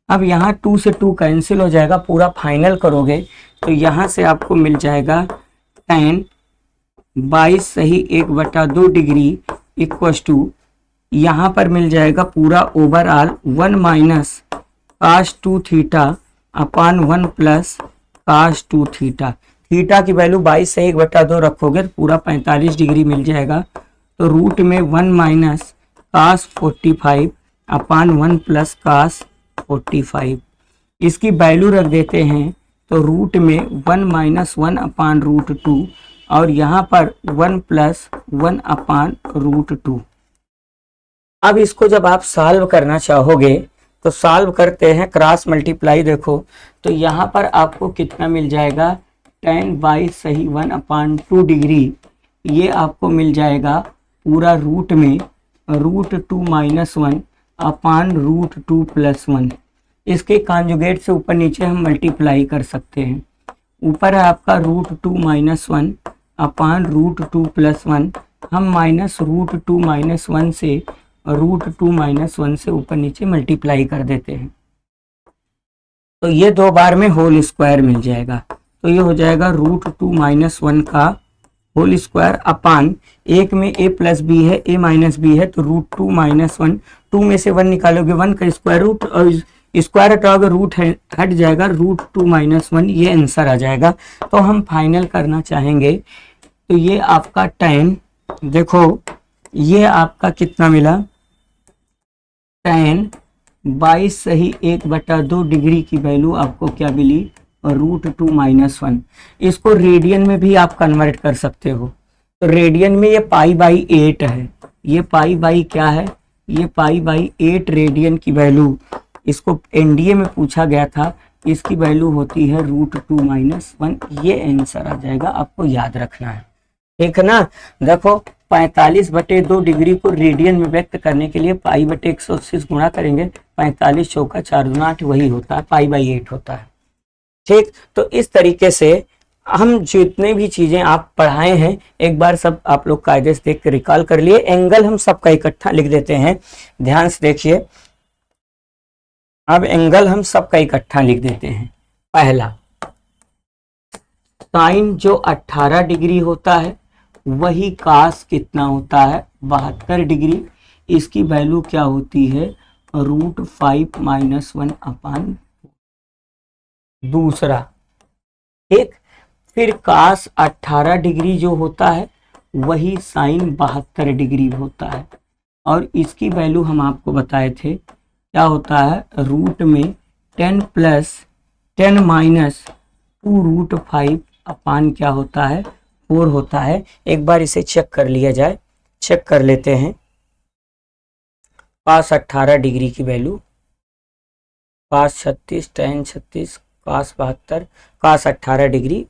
अब यहाँ 2 से 2 कैंसिल हो जाएगा, पूरा फाइनल करोगे तो यहाँ से आपको मिल जाएगा tan 22 सही 1/2 डिग्री इक्वल्स टू यहाँ पर मिल जाएगा पूरा ओवरऑल 1 - cos 2 θ/1 + cos 2 θ। थीटा की वैल्यू 22 से 1/2 रखोगे तो पूरा 45 डिग्री मिल जाएगा। तो रूट में 1 - cos 45/1 + cos 45, इसकी वैल्यू रख देते हैं तो रूट में 1 - 1/√2 और यहाँ पर 1 + 1/√2। अब इसको जब आप सॉल्व करना चाहोगे तो सॉल्व करते हैं, क्रॉस मल्टीप्लाई देखो तो यहाँ पर आपको कितना मिल जाएगा, tan 22 सही 1/2 डिग्री, ये आपको मिल जाएगा पूरा रूट में √2 - 1/√2 + 1। इसके कॉन्जुगेट से ऊपर नीचे हम मल्टीप्लाई कर सकते हैं। ऊपर है आपका √2 - 1/√2 + 1, हम -√2 - 1 से √2 - 1 से ऊपर नीचे मल्टीप्लाई कर देते हैं। तो ये 2 बार में होल स्क्वायर मिल जाएगा। तो ये हो जाएगा √2 - 1 का होल स्क्वायर अपान एक में a + b है, a - b है तो √2 - 1, 2 में से 1 निकालोगे 1 का स्क्वायर रूट और स्क्वायर हटाओगे रूट हट जाएगा, √2 - 1, ये आंसर आ जाएगा। तो हम फाइनल करना चाहेंगे तो ये आपका tan, देखो ये आपका कितना मिला, tan 22 सही 1/2 डिग्री की वैल्यू आपको क्या मिली, √2 - 1। इसको रेडियन में भी आप कन्वर्ट कर सकते हो। तो रेडियन में ये π/8 है, ये π/ क्या है, ये π/8 रेडियन की वैल्यू, इसको एनडीए में पूछा गया था, इसकी वैल्यू होती है √2 - 1। ये आंसर आ जाएगा, आपको याद रखना है। ठीक है ना, देखो 45/2 डिग्री को रेडियन में व्यक्त करने के लिए π/180 गुणा करेंगे, 45 चौका 4 दूना 8 वही होता है, π/8 होता है। ठीक, तो इस तरीके से हम जितने भी चीजें आप पढ़ाए हैं एक बार सब आप लोग कायदे से देख के रिकॉल कर लिए। एंगल हम सबका इकट्ठा लिख देते हैं, ध्यान से देखिए। अब एंगल हम सबका इकट्ठा लिख देते हैं। पहला साइन जो 18 डिग्री होता है वही कास कितना होता है 72 डिग्री। इसकी वैल्यू क्या होती है √5 - 1 अपान दूसरा। ठीक, फिर कास 18 डिग्री जो होता है वही साइन 72 डिग्री होता है, और इसकी वैल्यू हम आपको बताए थे क्या होता है रूट में 10 + 10 - 2√5 अपान क्या होता है 4 होता है। एक बार इसे चेक कर लिया जाए, चेक कर लेते हैं। कास 18 डिग्री की वैल्यू कास 36, tan 36, कास 72, कास 18 डिग्री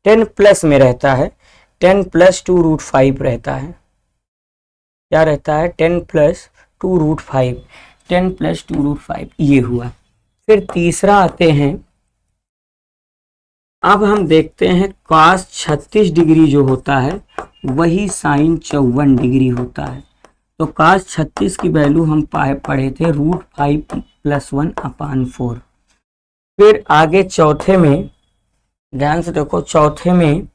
10 प्लस में रहता है, 10 + 2√5 रहता है। क्या रहता है 10 + 2√5, 10 + 2√5 ये हुआ। फिर तीसरा आते हैं, अब हम देखते हैं कास 36 डिग्री जो होता है वही साइन 54 डिग्री होता है। तो कास 36 की वैल्यू हम पढ़े थे √5 + 1 अपान 4। फिर आगे चौथे में ध्यान से देखो, चौथे में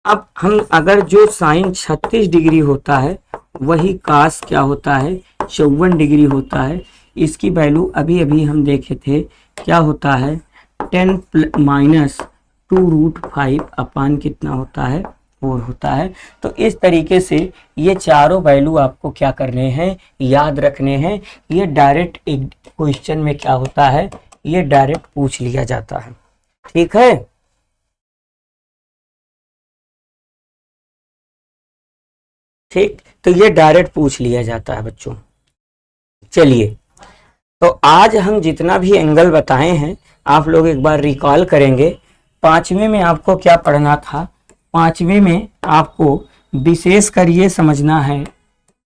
अब हम अगर जो साइन 36 डिग्री होता है वही कास क्या होता है 54 डिग्री होता है, इसकी वैल्यू अभी अभी हम देखे थे क्या होता है 10 - 2√5 अपान कितना होता है 4 होता है। तो इस तरीके से ये चारों वैल्यू आपको क्या करने हैं याद रखने हैं। ये डायरेक्ट एक क्वेश्चन में क्या होता है ये डायरेक्ट पूछ लिया जाता है। ठीक है, ठीक, तो ये डायरेक्ट पूछ लिया जाता है बच्चों। चलिए, तो आज हम जितना भी एंगल बताए हैं आप लोग एक बार रिकॉल करेंगे। पांचवें में आपको क्या पढ़ना था, पांचवें में आपको विशेष कर ये समझना है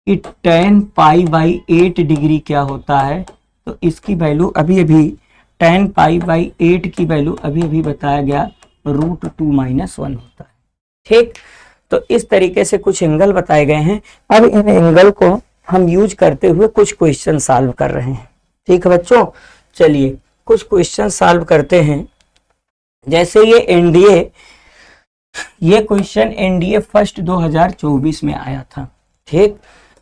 कि tan π/8 डिग्री क्या होता है। तो इसकी वैल्यू अभी अभी tan π/8 की वैल्यू अभी अभी बताया गया √2 - 1 होता है। ठीक, तो इस तरीके से कुछ एंगल बताए गए हैं। अब इन एंगल को हम यूज करते हुए कुछ क्वेश्चन सॉल्व कर रहे हैं। ठीक है बच्चों, चलिए कुछ क्वेश्चन सॉल्व करते हैं। जैसे ये क्वेश्चन एनडीए फर्स्ट 2024 में आया था। ठीक,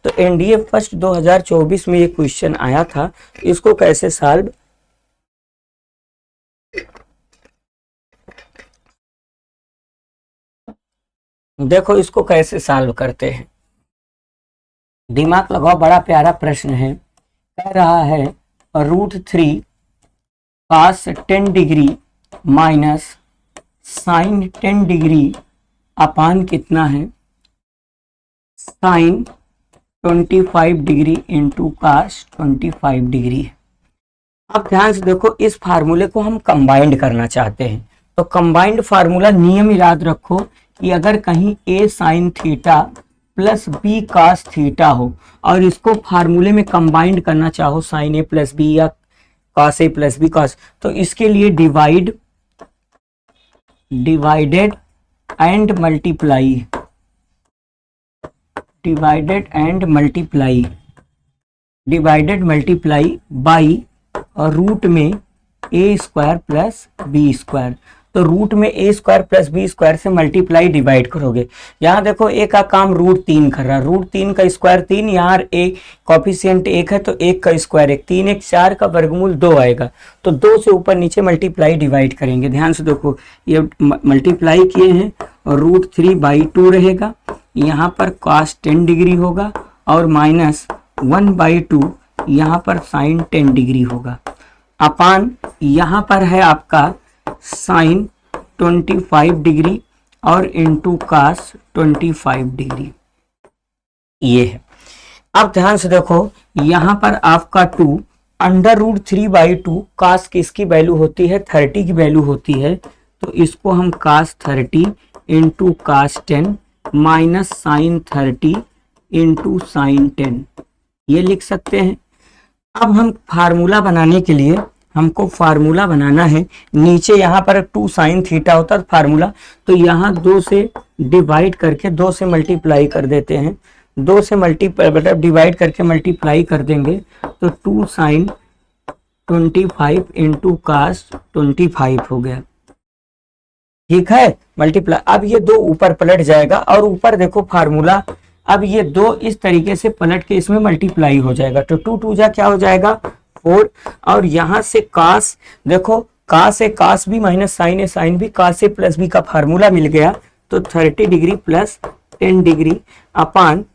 तो एनडीए फर्स्ट 2024 में ये क्वेश्चन आया था। इसको कैसे सॉल्व, देखो इसको कैसे सॉल्व करते हैं, दिमाग लगाओ, बड़ा प्यारा प्रश्न है। कह रहा है √3 cos 10 degree minus sine 10 degree upon कितना है sine 25 degree into cos 25 degree है। अब ध्यान से देखो, इस फार्मूले को हम कंबाइंड करना चाहते हैं। तो कंबाइंड फार्मूला नियम याद रखो कि अगर कहीं a sine theta plus b cos theta हो और इसको फार्मूले में कंबाइंड करना चाहो साइन a प्लस बी या cos a plus b cos, तो इसके लिए divided and multiply by root में a² प्लस b²। तो रूट में a² प्लस b² से मल्टीप्लाई डिवाइड करोगे। यहाँ देखो a का काम √3 कर रहा है, √3 का स्क्वायर 3, यहाँ a कॉफिशिएंट 1 है तो 1 का स्क्वायर 1, 3 1 4 का वर्गमूल 2 आएगा। तो 2 से ऊपर नीचे मल्टीप्लाई डिवाइड करेंगे। ध्यान से देखो, ये मल्टीप्लाई किए हैं और √3/2 रहेगा। यहाँ पर cos 10 डिग्री होगा और -1/2 यहाँ पर साइन 10 डिग्री होगा। अपान यहाँ पर है आपका साइन 25 डिग्री और इंटू कास 25 डिग्री ये है। अब ध्यान से देखो, यहाँ पर आपका 2 √3/2 कास किसकी वैल्यू होती है 30 की वैल्यू होती है। तो इसको हम cos 30 into cos 10 minus sine 30 into sine 10 ये लिख सकते हैं। अब हम फार्मूला बनाने के लिए हमको फार्मूला बनाना है। नीचे यहाँ पर 2 साइन थीटा होता है फार्मूला, तो यहाँ 2 से डिवाइड करके 2 से मल्टीप्लाई कर देते हैं। 2 से मतलब डिवाइड करके मल्टीप्लाई कर देंगे तो 2 साइन 25 इंटू कास 25 हो गया। ठीक है, मल्टीप्लाई। अब ये 2 ऊपर पलट जाएगा और ऊपर देखो फार्मूला, अब ये 2 इस तरीके से पलट के इसमें मल्टीप्लाई हो जाएगा, तो 2 2 जा क्या हो जाएगा 4, और यहां से कास, देखो कास है कास भी माइनस साइन है साइन भी, कास ए प्लस बी का फार्मूला मिल गया, तो 30 डिग्री प्लस 10 डिग्री अपान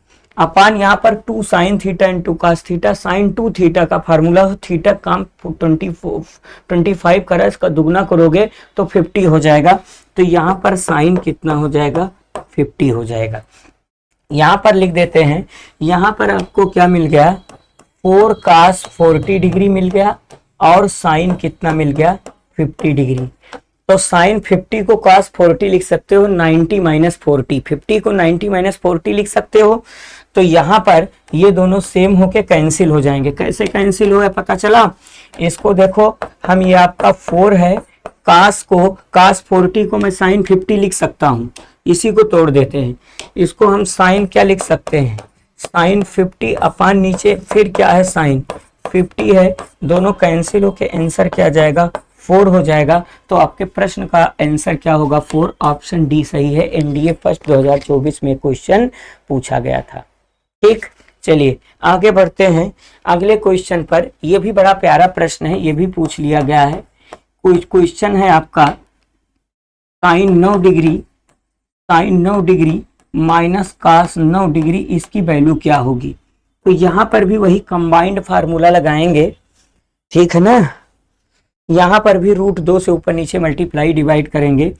यहाँ पर 2 sine theta and 2 cos theta, sine 2 theta का फार्मूला, थीटा काम 25 करा, इसका दुगना करोगे तो 50 हो जाएगा, तो यहाँ पर साइन कितना हो जाएगा 50 हो जाएगा। यहाँ पर लिख देते हैं, यहाँ पर आपको क्या मिल गया 4 कास 40 डिग्री मिल गया, और साइन कितना मिल गया 50 डिग्री। तो साइन 50 को cos 40 लिख सकते हो, 90 माइनस 40, 50 को 90 माइनस 40 लिख सकते हो। तो यहाँ पर ये दोनों सेम होके कैंसिल हो जाएंगे। कैसे कैंसिल हुआ पता चला, इसको देखो हम, ये आपका 4 है, cos 40 को मैं साइन 50 लिख सकता हूँ, इसी को तोड़ देते हैं, इसको हम साइन क्या लिख सकते हैं, साइन 50 अपान नीचे फिर क्या है साइन 50 है, दोनों कैंसिल होके आंसर क्या जाएगा 4 हो जाएगा। तो आपके प्रश्न का आंसर क्या होगा 4, ऑप्शन डी सही है। एनडीए फर्स्ट 2024 में क्वेश्चन पूछा गया था। ठीक, चलिए आगे बढ़ते हैं अगले क्वेश्चन पर। यह भी बड़ा प्यारा प्रश्न है, ये भी पूछ लिया गया है। क्वेश्चन है आपका sine 9 degree minus cos 9 degree, इसकी वैल्यू क्या होगी। तो यहां पर भी वही कंबाइंड फार्मूला लगाएंगे, ठीक है ना। यहाँ पर भी √2 से ऊपर नीचे मल्टीप्लाई डिवाइड करेंगे,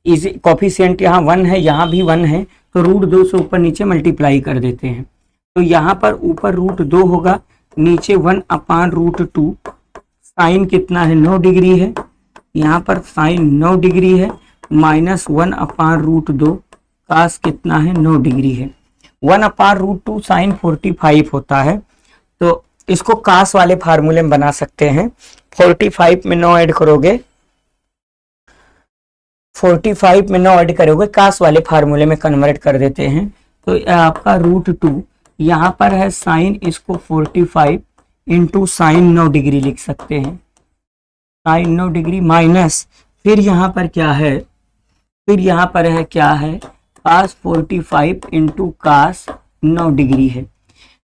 इसी कॉफिशिएंट यहाँ 1 है, यहाँ भी 1 है, तो √2 से ऊपर नीचे मल्टीप्लाई कर देते हैं। तो यहाँ पर ऊपर √2 होगा, नीचे 1 अपान √2, साइन कितना है 9 डिग्री है, यहाँ पर साइन 9 डिग्री है, माइनस 1 अपान √2, कास कितना है 9 डिग्री है, 1 अपान √2 साइन 45 होता है। तो इसको कास वाले फार्मूले में बना सकते हैं। 45 में 9 ऐड करोगे, 45 में 9 ऐड करोगे, कास वाले फार्मूले में कन्वर्ट कर देते हैं। तो आपका √2 यहाँ पर है साइन, इसको 45 इंटू साइन 9 डिग्री लिख सकते हैं, साइन 9 डिग्री माइनस फिर यहाँ पर क्या है, फिर यहाँ पर है क्या है कास 45 इंटू कास 9 डिग्री है।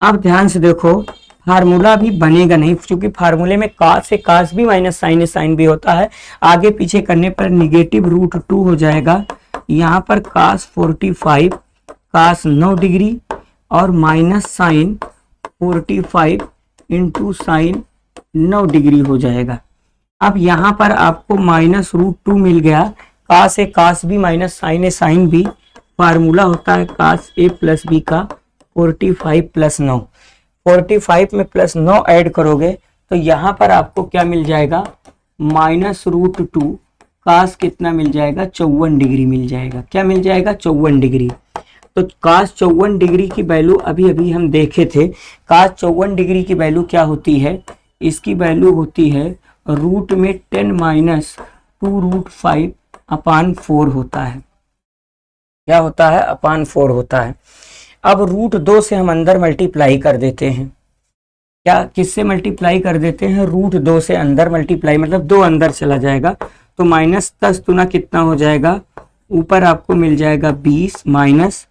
अब ध्यान से देखो, फार्मूला भी बनेगा नहीं, क्योंकि फार्मूले में कास से कास भी माइनस साइन साइन भी होता है, आगे पीछे करने पर निगेटिव √2 हो जाएगा। यहाँ पर कास 45 कास 9 डिग्री और minus sine 45 into sine 9 degree हो जाएगा। अब यहाँ पर आपको माइनस √2 मिल गया, कास से कास भी माइनस साइन साइन भी, फार्मूला होता है कास ए प्लस बी का 45 प्लस 9, 45 में प्लस 9 ऐड करोगे तो यहाँ पर आपको क्या मिल जाएगा माइनस √2, कास कितना मिल जाएगा 54 डिग्री मिल जाएगा। क्या मिल जाएगा 54 डिग्री। तो कास 54 डिग्री की वैल्यू अभी अभी हम देखे थे, कास 54 डिग्री की वैल्यू क्या होती है, इसकी वैल्यू होती है रूट में 10 माइनस 2√5 अपान 4 होता है। क्या होता है अपान 4 होता है। अब √2 से हम अंदर मल्टीप्लाई कर देते हैं, क्या किससे मल्टीप्लाई कर देते हैं √2 से अंदर मल्टीप्लाई, मतलब 2 अंदर चला जाएगा तो माइनस 10 गुना कितना हो जाएगा, ऊपर आपको मिल जाएगा 20 माइनस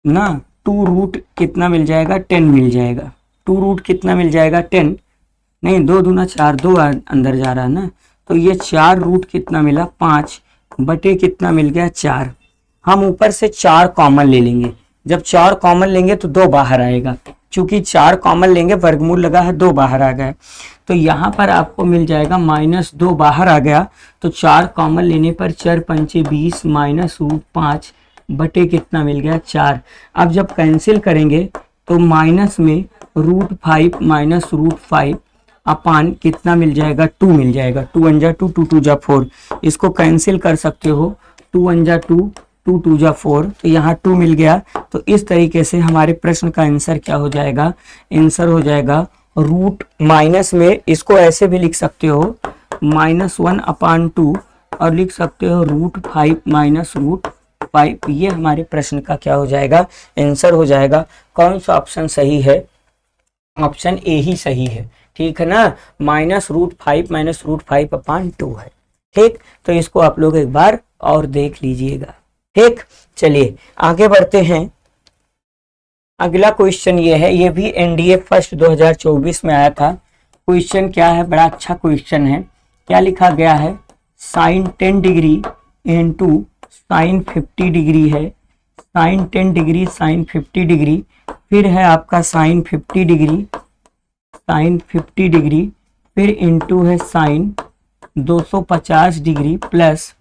ना 2 रूट कितना मिल जाएगा 10 मिल जाएगा, 2 रूट कितना मिल जाएगा 10 नहीं 2 दूना 4, 2 अंदर जा रहा है ना, तो ये 4 रूट कितना मिला 5 बटे कितना मिल गया 4। हम ऊपर से 4 कॉमन ले लेंगे, जब 4 कॉमन लेंगे तो 2 बाहर आएगा, चूंकि 4 कॉमन लेंगे वर्गमूल लगा है 2 बाहर आ गया, तो यहाँ पर आपको मिल जाएगा माइनस 2 बाहर आ गया, तो 4 कॉमन लेने पर 4 पंचे 20 माइनस √5 बटे कितना मिल गया 4। अब जब कैंसिल करेंगे तो माइनस में √5 माइनस √5 अपान कितना मिल जाएगा 2 मिल जाएगा, 2 1 जा 2 2 2 जा 4, इसको कैंसिल कर सकते हो 2 1 जा 2 2 2 जा 4, तो यहाँ 2 मिल गया। तो इस तरीके से हमारे प्रश्न का आंसर क्या हो जाएगा, आंसर हो जाएगा रूट माइनस में इसको ऐसे भी लिख सकते हो -1 अपान 2 और लिख सकते हो √5 माइनस √5, ये हमारे प्रश्न का क्या हो जाएगा आंसर हो जाएगा। कौन सा ऑप्शन सही है, ऑप्शन ए ही सही है, ठीक है ना, -√5 माइनस √5 अपान 2 है। ठीक, तो इसको आप लोग एक बार और देख लीजिएगा। ठीक, चलिए आगे बढ़ते हैं। अगला क्वेश्चन ये है, ये भी एनडीए फर्स्ट 2024 में आया था। क्वेश्चन क्या है, बड़ा अच्छा क्वेश्चन है। क्या लिखा गया है, sine 10 degree into sine 50 degree है, साइन 10 डिग्री साइन 50 डिग्री, फिर है आपका साइन 50 डिग्री साइन 50 डिग्री, फिर इंटू है साइन 250 डिग्री, प्लस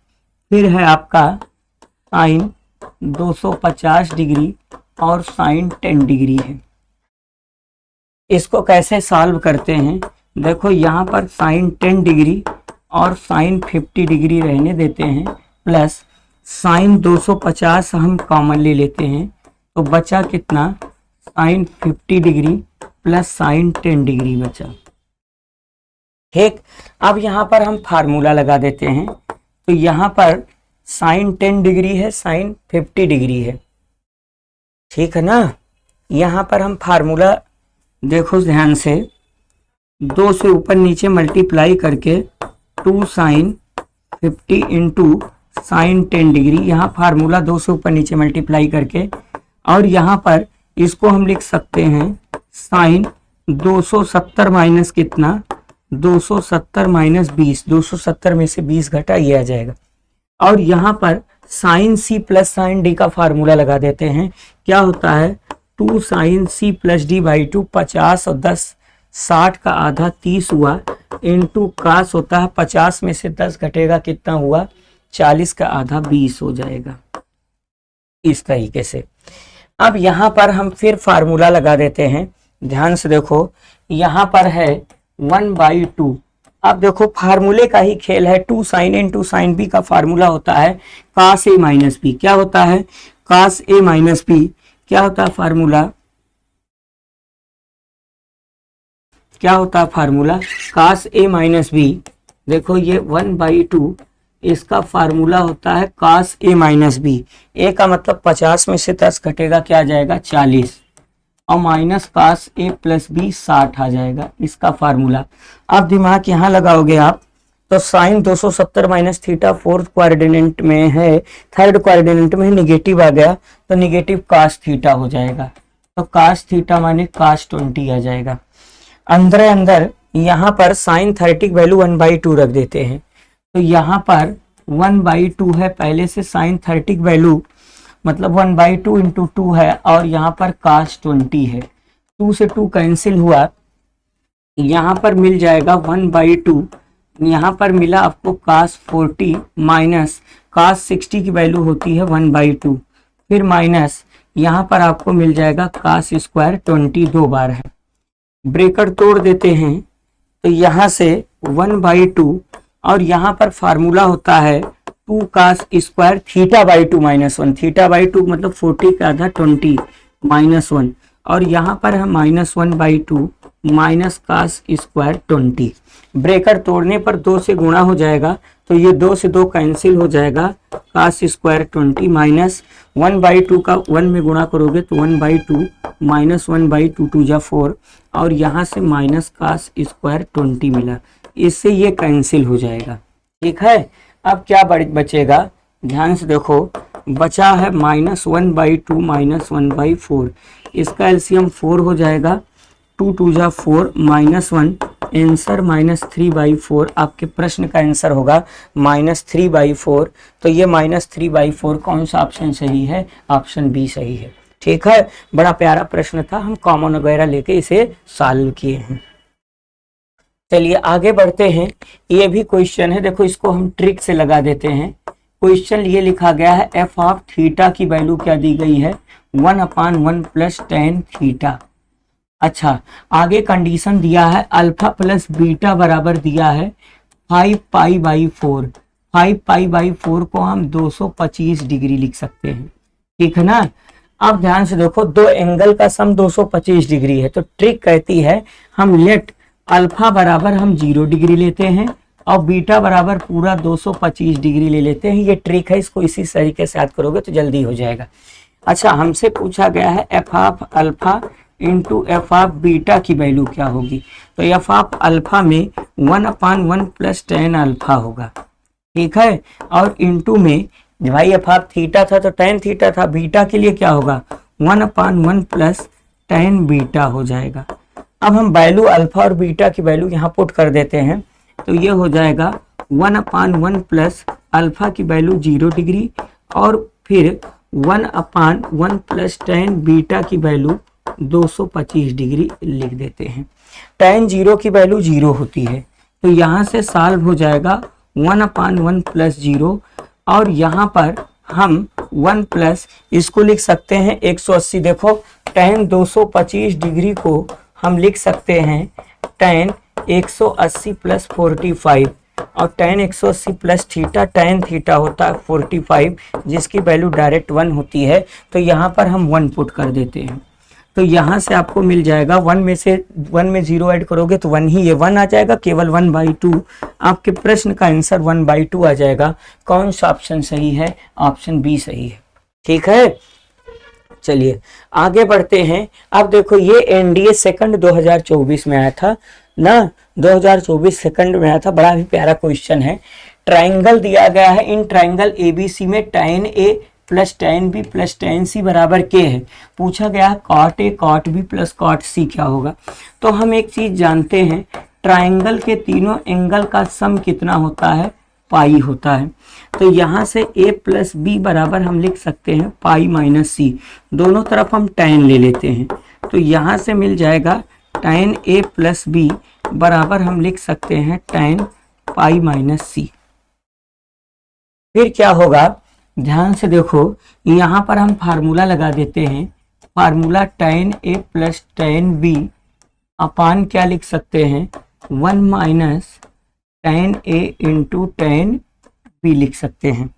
फिर है आपका साइन 250 डिग्री और साइन 10 डिग्री है। इसको कैसे सॉल्व करते हैं, देखो यहाँ पर साइन 10 डिग्री और साइन 50 डिग्री रहने देते हैं, प्लस साइन 250 हम कॉमन ले लेते हैं, तो बचा कितना, sine 50 degree plus sine 10 degree बचा। ठीक, अब यहाँ पर हम फार्मूला लगा देते हैं। तो यहाँ पर साइन 10 डिग्री है, साइन 50 डिग्री है, ठीक है ना। यहाँ पर हम फार्मूला देखो ध्यान से, 2 से ऊपर नीचे मल्टीप्लाई करके 2 साइन 50 इंटू साइन 10 डिग्री, यहाँ फार्मूला 2 से ऊपर नीचे मल्टीप्लाई करके, और यहाँ पर इसको हम लिख सकते हैं साइन 270 माइनस कितना, 270 माइनस 20, 270 में से 20 घटा, ये आ जाएगा। और यहाँ पर sine C plus sine D का फार्मूला लगा देते हैं। क्या होता है, 2 sine C plus D by 2, 50 और 10 60 का आधा 30 हुआ, इंटू कास होता है 50 में से 10 घटेगा, कितना हुआ, 40 का आधा 20 हो जाएगा, इस तरीके से। अब यहाँ पर हम फिर फार्मूला लगा देते हैं, ध्यान से देखो, यहाँ पर है 1/2। अब देखो फार्मूले का ही खेल है, 2 sine A into sine B का फार्मूला होता है कास ए माइनस बी। क्या होता है, कास ए माइनस बी, क्या होता है फार्मूला, क्या होता है फार्मूला, कास ए माइनस बी। देखो ये 1/2, इसका फार्मूला होता है कास ए माइनस बी। ए का मतलब 50 में से 10 घटेगा, क्या आ जाएगा, 40, और माइनस कास ए प्लस बी 60 आ जाएगा, इसका फार्मूला। अब दिमाग यहाँ लगाओगे आप, तो sign 270 minus theta 4th quadrant में है, 3rd क्वाड्रेंट में निगेटिव आ गया, तो निगेटिव कास थीटा हो जाएगा, तो कास थीटा माने कास 20 आ जाएगा। अंदर यहाँ पर साइन 30 की वैल्यू 1/2 रख देते हैं, तो यहाँ पर 1/2 है, पहले से साइन 30 की वैल्यू मतलब 1/2 इंटू 2 है, और यहाँ पर कास 20 है, 2 से 2 कैंसिल हुआ, यहाँ पर मिल जाएगा 1/2, यहाँ पर मिला आपको कास 40 माइनस कास 60 की वैल्यू होती है 1/2, फिर माइनस यहाँ पर आपको मिल जाएगा कास स्क्वायर 20, 2 बार है, ब्रेकेट तोड़ देते हैं, तो यहाँ से 1/2, और यहाँ पर फार्मूला होता है 2 कास स्क्वायर θ/2 -1, θ/2 मतलब 40 का आधा 20 -1, और यहाँ पर है -1/2 माइनस कास स्क्वायर 20। ब्रेकर तोड़ने पर 2 से गुणा हो जाएगा, तो ये 2 से 2 कैंसिल हो जाएगा, कास स्क्वायर 20 माइनस 1/2 का 1 में गुणा करोगे तो 1/2 माइनस 1/2 2 जा 4, और यहाँ से माइनस कास स्क्वायर 20 मिला, इससे ये कैंसिल हो जाएगा। ठीक है, अब क्या बचेगा, ध्यान से देखो, बचा है -1/2 माइनस 1/4, इसका एलसीएम 4 हो जाएगा, 2 2 जा 4 -1, आंसर -3/4, आपके प्रश्न का आंसर होगा -3/4। तो ये -3/4 कौन सा ऑप्शन सही है, ऑप्शन बी सही है। ठीक है, बड़ा प्यारा प्रश्न था, हम कॉमन वगैरह लेके इसे सॉल्व किए हैं। चलिए आगे बढ़ते हैं, ये भी क्वेश्चन है, देखो इसको हम ट्रिक से लगा देते हैं। क्वेश्चन ये लिखा गया है, एफ ऑफ थीटा की वैल्यू क्या दी गई है, 1/1 प्लस tan थीटा। अच्छा, आगे कंडीशन दिया है अल्फा प्लस बीटा बराबर दिया है 5π/4, 5π/4 को हम 225 डिग्री लिख सकते हैं, ठीक है ना। अब ध्यान से देखो, दो एंगल का सम 225 डिग्री है, तो ट्रिक कहती है हम लेट अल्फा बराबर हम 0 डिग्री लेते हैं और बीटा बराबर पूरा 225 डिग्री ले लेते हैं। ये ट्रिक है, इसको इसी तरीके से याद करोगे तो जल्दी हो जाएगा। अच्छा, हमसे पूछा गया है F of alpha into F of beta की वैल्यू क्या होगी, तो एफ ऑफ अल्फा में 1/1 प्लस tan अल्फा होगा, ठीक है। और इंटू में भाई एफ ऑफ थीटा था तो टेन थीटा था, बीटा के लिए क्या होगा 1/1 प्लस टेन बीटा हो जाएगा। अब हम वैल्यू अल्फा और बीटा की वैल्यू यहाँ पुट कर देते हैं, तो ये हो जाएगा 1/1 प्लस अल्फा की वैल्यू 0 डिग्री और फिर 1/1 प्लस टेन बीटा की वैल्यू 225 डिग्री लिख देते हैं। टेन 0 की वैल्यू 0 होती है, तो यहाँ से सॉल्व हो जाएगा 1/1 प्लस 0 और यहाँ पर हम 1 प्लस इसको लिख सकते हैं 180। देखो टेन 225 डिग्री को हम लिख सकते हैं टेन 180 प्लस 45 और ten 180 plus theta, tan theta होता है 45 जिसकी वैल्यू डायरेक्ट 1 होती है, तो यहाँ पर हम 1 पुट कर देते हैं। तो यहाँ से आपको मिल जाएगा 1 में से 1 में 0 ऐड करोगे तो 1 ही, ये 1 आ जाएगा, केवल 1/2 आपके प्रश्न का आंसर 1/2 आ जाएगा। कौन सा ऑप्शन सही है? ऑप्शन बी सही है। ठीक है, चलिए आगे बढ़ते हैं। अब देखो ये एनडीए सेकंड 2024 में आया था ना, 2024 सेकंड में आया था, बड़ा ही प्यारा क्वेश्चन है। ट्राइंगल दिया गया है, इन ट्राइंगल एबीसी में tan A plus tan B plus tan C बराबर के है। पूछा गया cot A cot B plus cot C क्या होगा। तो हम एक चीज जानते हैं, ट्राइंगल के तीनों एंगल का सम कितना होता है? पाई होता है। तो यहाँ से A प्लस B बराबर हम लिख सकते हैं पाई माइनस C, दोनों तरफ हम tan ले लेते हैं, तो यहाँ से मिल जाएगा tan A प्लस B बराबर हम लिख सकते हैं tan पाई माइनस C। फिर क्या होगा, ध्यान से देखो, यहाँ पर हम फार्मूला लगा देते हैं, formula tan A plus tan B अपान क्या लिख सकते हैं 1 minus tan A into tan B लिख सकते हैं।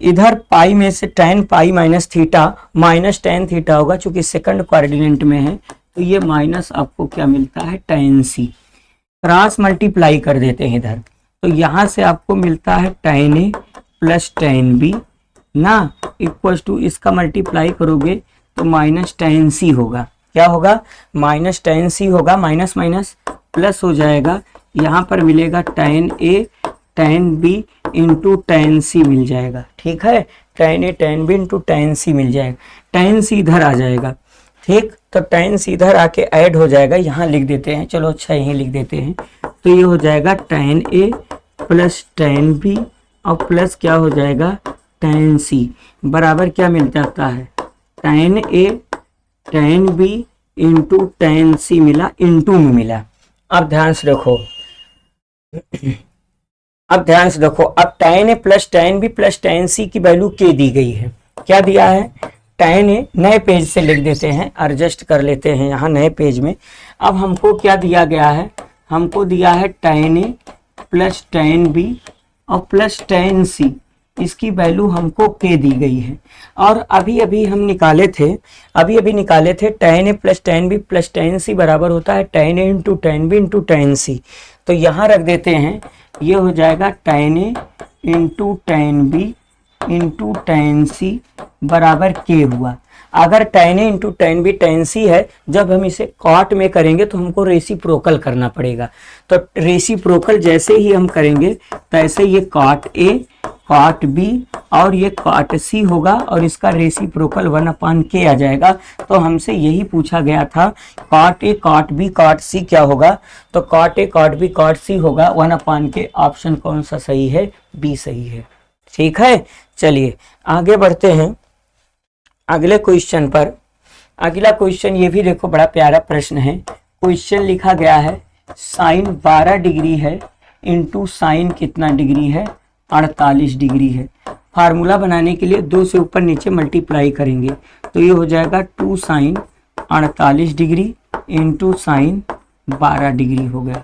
इधर पाई में से tan pi minus theta minus tan theta होगा, चूंकि सेकंड कोऑर्डिनेट में है, तो ये माइनस आपको क्या मिलता है tan C। क्रॉस मल्टीप्लाई कर देते हैं इधर, तो यहाँ से आपको मिलता है tan A plus tan B ना इक्वल्स टू, इसका मल्टीप्लाई करोगे तो माइनस tan C होगा। क्या होगा? माइनस tan C होगा, माइनस माइनस प्लस हो जाएगा, यहाँ पर मिलेगा tan A tan B into tan C मिल जाएगा। ठीक है, tan A tan B into tan C मिल जाएगा, tan C इधर आ जाएगा। ठीक, तो tan C इधर आके ऐड हो जाएगा, यहाँ लिख देते हैं, चलो अच्छा यहीं लिख देते हैं, तो ये हो जाएगा tan A plus tan B और प्लस क्या हो जाएगा tan C बराबर क्या मिल जाता है tan A tan B into tan C मिला, इंटू में मिला। अब ध्यान से देखो, अब ध्यान से देखो, अब tan A plus tan B plus tan C की वैल्यू के दी गई है। क्या दिया है? tan A, नए पेज से लिख देते हैं, एडजस्ट कर लेते हैं यहाँ नए पेज में। अब हमको क्या दिया गया है? हमको दिया है tan A plus tan B और प्लस tan C, इसकी वैल्यू हमको के दी गई है। और अभी अभी हम निकाले थे, tan A plus tan B plus tan C बराबर होता है tan A into tan B into tan C। तो यहाँ रख देते हैं, ये हो जाएगा tan A into tan B into tan C बराबर के हुआ। अगर tan A into tan B tan C है, जब हम इसे कॉट में करेंगे तो हमको रेसिप्रोकल करना पड़ेगा। तो रेसिप्रोकल जैसे ही हम करेंगे तैसे ये कॉट A कॉट B और ये कॉट C होगा और इसका रेसिप्रोकल 1/k आ जाएगा। तो हमसे यही पूछा गया था, cot A cot B cot C क्या होगा? तो cot A cot B cot C होगा 1/k। ऑप्शन कौन सा सही है? बी सही है। ठीक है, चलिए आगे बढ़ते हैं अगले क्वेश्चन पर। अगला क्वेश्चन ये भी देखो बड़ा प्यारा प्रश्न है। क्वेश्चन लिखा गया है साइन 12 डिग्री है इंटू साइन कितना डिग्री है? 48 डिग्री है। फार्मूला बनाने के लिए 2 से ऊपर नीचे मल्टीप्लाई करेंगे, तो ये हो जाएगा 2 sine 48 degree into sine 12 degree हो गया।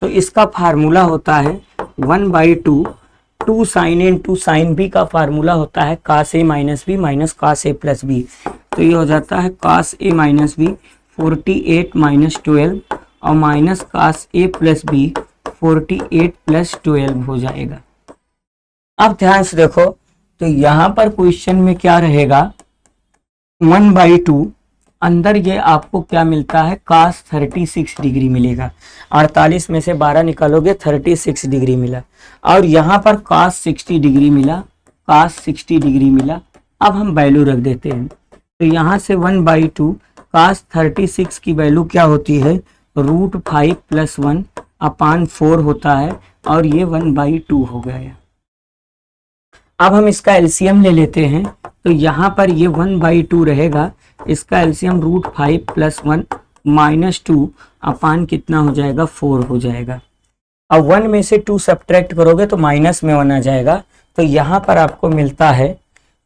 तो इसका फार्मूला होता है 1/2, 2 sine A into sine B का फार्मूला होता है cos A minus B minus cos A plus B. तो ये हो जाता है cos A minus B 48 minus 12 और minus cos A plus B 48 plus 12 हो जाएगा। अब ध्यान से देखो, तो यहाँ पर क्वेश्चन में क्या रहेगा 1/2 अंदर ये आपको क्या मिलता है, cos 36 डिग्री मिलेगा। 48 में से 12 निकालोगे 36 डिग्री मिला, और यहाँ पर cos 60 डिग्री मिला, cos 60 डिग्री मिला। अब हम वैल्यू रख देते हैं, तो यहाँ से 1/2 cos 36 की वैल्यू क्या होती है, √5 + 1/4 होता है, और ये 1/2 हो गया। अब हम इसका एलसीएम ले लेते हैं, तो यहाँ पर ये 1/2 रहेगा, इसका एलसीएम √5 + 1 - 2 अपान कितना हो जाएगा, 4 हो जाएगा। अब 1 में से 2 सब्ट्रैक्ट करोगे तो माइनस में 1 आ जाएगा, तो यहाँ पर आपको मिलता है,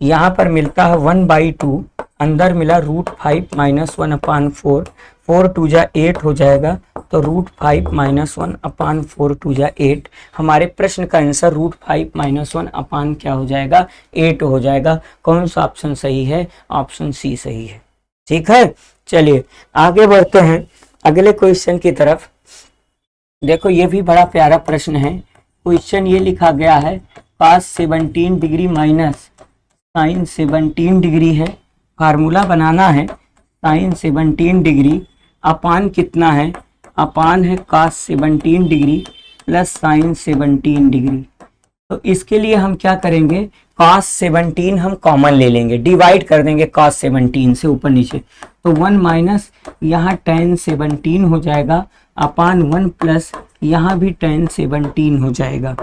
यहाँ पर मिलता है 1/2, अंदर मिला √5 - 1/4, 4 2 जा 8 हो जाएगा, तो √5 - 1/4 2 जा 8। हमारे प्रश्न का आंसर √5 - 1 अपान क्या हो जाएगा, 8 हो जाएगा। कौन सा ऑप्शन सही है, ऑप्शन सी सही है। ठीक है, चलिए आगे बढ़ते हैं अगले क्वेश्चन की तरफ। देखो ये भी बड़ा प्यारा प्रश्न है। क्वेश्चन ये लिखा गया है, cos 17 degree minus sin 17 degree है, फार्मूला बनाना है। sin 17 डिग्री अपान कितना है, अपान है cos 17 degree plus sin 17 degree. तो इसके लिए हम क्या करेंगे, cos 17 हम कॉमन ले लेंगे, डिवाइड कर देंगे cos 17 से ऊपर नीचे, तो 1 माइनस यहाँ tan 17 हो जाएगा, अपान 1 प्लस यहाँ भी tan 17 हो जाएगा।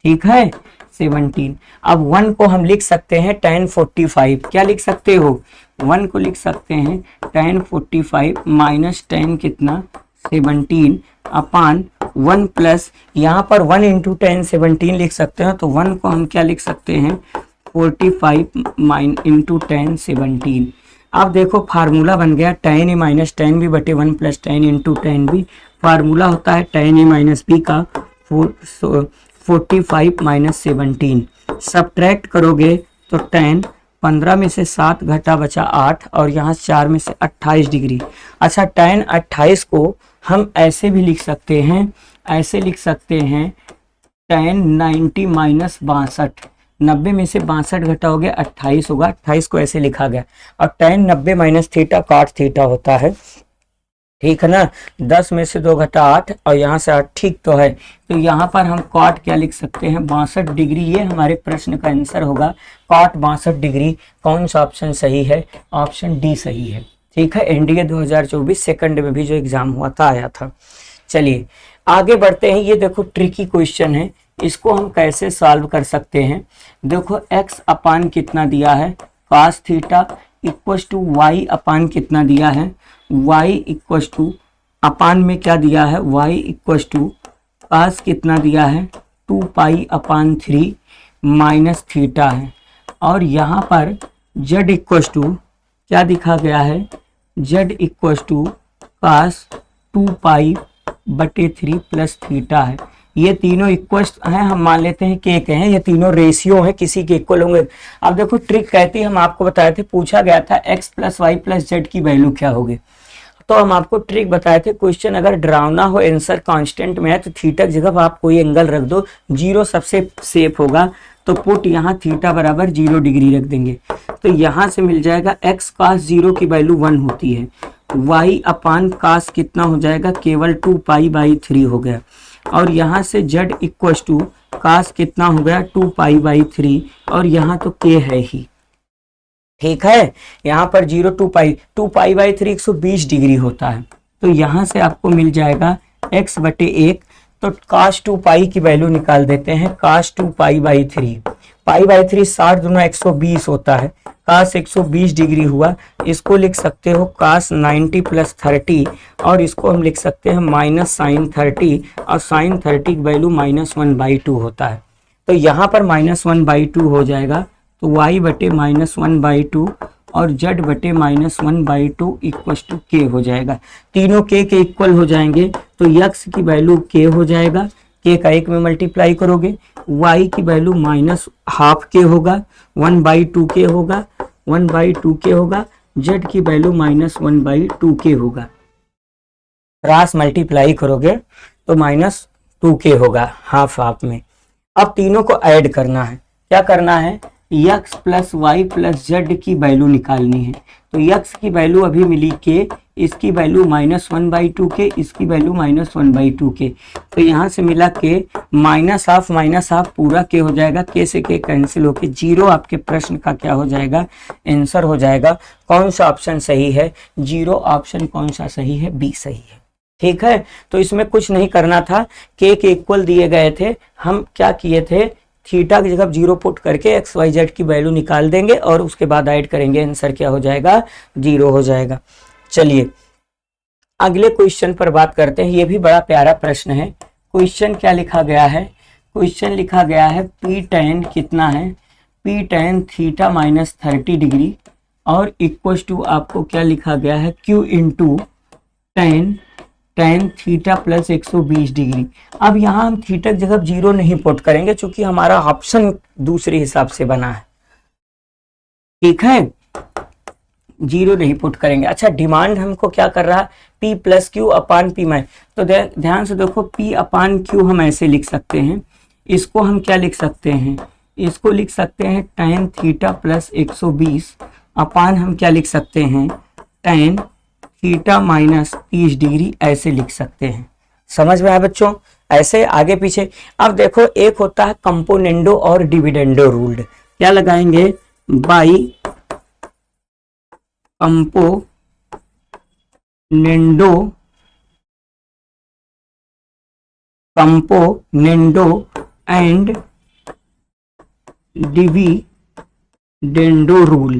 ठीक है, 17। अब 1 को हम लिख सकते हैं tan 45, क्या लिख सकते हो, 1 को लिख सकते हैं tan 45 माइनस tan कितना 17 अपान 1 प्लस यहाँ पर 1 × tan 17 लिख सकते हैं, तो 1 को हम क्या लिख सकते हैं, 45 × tan 17। अब देखो फार्मूला बन गया tan a minus tan b बटे 1 plus tan × tan b। Formula होता है tan a माइनस b का 45 माइनस 17। सब्ट्रैक्ट करोगे तो tan 15 में से 7 घटा बचा 8, और यहाँ 4 में से 28 डिग्री। अच्छा, tan 28 को हम ऐसे भी लिख सकते हैं, ऐसे लिख सकते हैं tan 90 माइनस 62, 90 में से 62 घटाओगे 28 होगा, 28 को ऐसे लिखा गया। और tan 90 minus theta cot theta होता है, ठीक है ना, 10 में से 2 घटा 8, और यहाँ से 8 ठीक तो है, तो यहाँ पर हम cot क्या लिख सकते हैं, 62 डिग्री। ये हमारे प्रश्न का आंसर होगा, cot 62 डिग्री। कौन सा ऑप्शन सही है, ऑप्शन डी सही है। ठीक है, एनडीए 2024 सेकंड में भी जो एग्जाम हुआ था आया था। चलिए आगे बढ़ते हैं। ये देखो ट्रिकी क्वेश्चन है, इसको हम कैसे सॉल्व कर सकते हैं। देखो x अपान कितना दिया है, cos theta equals to Y upon कितना दिया है, y इक्वस टू अपान में क्या दिया है, y इक्वस टू cos कितना दिया है 2π/3 माइनस थीटा है, और यहाँ पर z इक्वस टू क्या दिखा गया है, z equals to cos 2π/3 plus theta है। ये तीनों इक्वल हैं, हम मान लेते हैं के हैं, ये तीनों रेशियो हैं, किसी के इक्वल होंगे। अब देखो ट्रिक कहती है, हम आपको बताए थे, पूछा गया था x + y + z की वैल्यू क्या होगी, तो हम आपको ट्रिक बताए थे। क्वेश्चन अगर डरावना हो, आंसर कांस्टेंट में है, तो थीटा की जगह आप कोई एंगल रख दो, 0 सबसे सेफ होगा, तो पुट यहाँ थीटा बराबर 0 डिग्री रख देंगे, तो यहाँ से मिल जाएगा x cos 0 की वैल्यू 1 होती है, y अपान cos कितना हो जाएगा, केवल 2π/3 हो गया, और यहाँ से z इक्वस टू cos कितना हो गया 2π/3, और यहाँ तो k है ही। ठीक है, यहाँ पर 0 2π/3 120 डिग्री होता है, तो यहाँ से आपको मिल जाएगा x/1, तो cos 2π की वैल्यू निकाल देते हैं, cos 2π/3, π/3 60 दूना 120 होता है, cos 120 डिग्री हुआ, इसको लिख सकते हो cos 90 + 30, और इसको हम लिख सकते हैं माइनस sin 30, और sin 30 की वैल्यू -1/2 होता है, तो यहाँ पर -1/2 हो जाएगा, तो y/-1/2 और z/-1/2 इक्वस टू k हो जाएगा। तीनों k के इक्वल हो जाएंगे, तो x की वैल्यू k हो जाएगा, k का 1 में मल्टीप्लाई करोगे, y की वैल्यू -12 k होगा, 1/2 k होगा, 1/2 k होगा, z की वैल्यू -1/2 k होगा। क्रॉस मल्टीप्लाई करोगे तो -2 k होगा, हाफ में। अब तीनों को ऐड करना है, क्या करना है, x plus Y plus Z की वैल्यू निकालनी है। तो x की वैल्यू अभी मिली के, इसकी वैल्यू -1/2 के, इसकी वैल्यू -1/2 के। तो यहाँ से मिला के -हाफ पूरा के हो जाएगा, के से के कैंसिल होके 0 आपके प्रश्न का क्या हो जाएगा, आंसर हो जाएगा। कौन सा ऑप्शन सही है, 0 ऑप्शन कौन सा सही है, बी सही है। ठीक है, तो इसमें कुछ नहीं करना था, के इक्वल दिए गए थे, हम क्या किए थे, थीटा की जगह 0 पुट करके एक्स वाई जेड की वैल्यू निकाल देंगे और उसके बाद ऐड करेंगे, आंसर क्या हो जाएगा, 0 हो जाएगा। चलिए अगले क्वेश्चन पर बात करते हैं। ये भी बड़ा प्यारा प्रश्न है। क्वेश्चन क्या लिखा गया है, क्वेश्चन लिखा गया है पी टेन कितना है, पी टेन थीटा -30 डिग्री और इक्वल टू आपको क्या लिखा गया है, Q into tan theta plus 120 degree. अब यहाँ हम थीटा की जगह 0 नहीं पुट करेंगे क्योंकि हमारा ऑप्शन दूसरे हिसाब से बना है। ठीक है, 0 नहीं पुट करेंगे। अच्छा, डिमांड हमको क्या कर रहा है, P प्लस क्यू अपान पी माइ। तो ध्यान से देखो, P अपान क्यू हम ऐसे लिख सकते हैं, इसको हम क्या लिख सकते हैं, इसको लिख सकते हैं tan थीटा प्लस 120 अपान हम क्या लिख सकते हैं, tan थीटा -30 डिग्री, ऐसे लिख सकते हैं। समझ में आया बच्चों, ऐसे आगे पीछे। अब देखो, एक होता है कंपोनेंडो और डिविडेंडो रूल्ड, क्या लगाएंगे, by componendo and dividendo rule,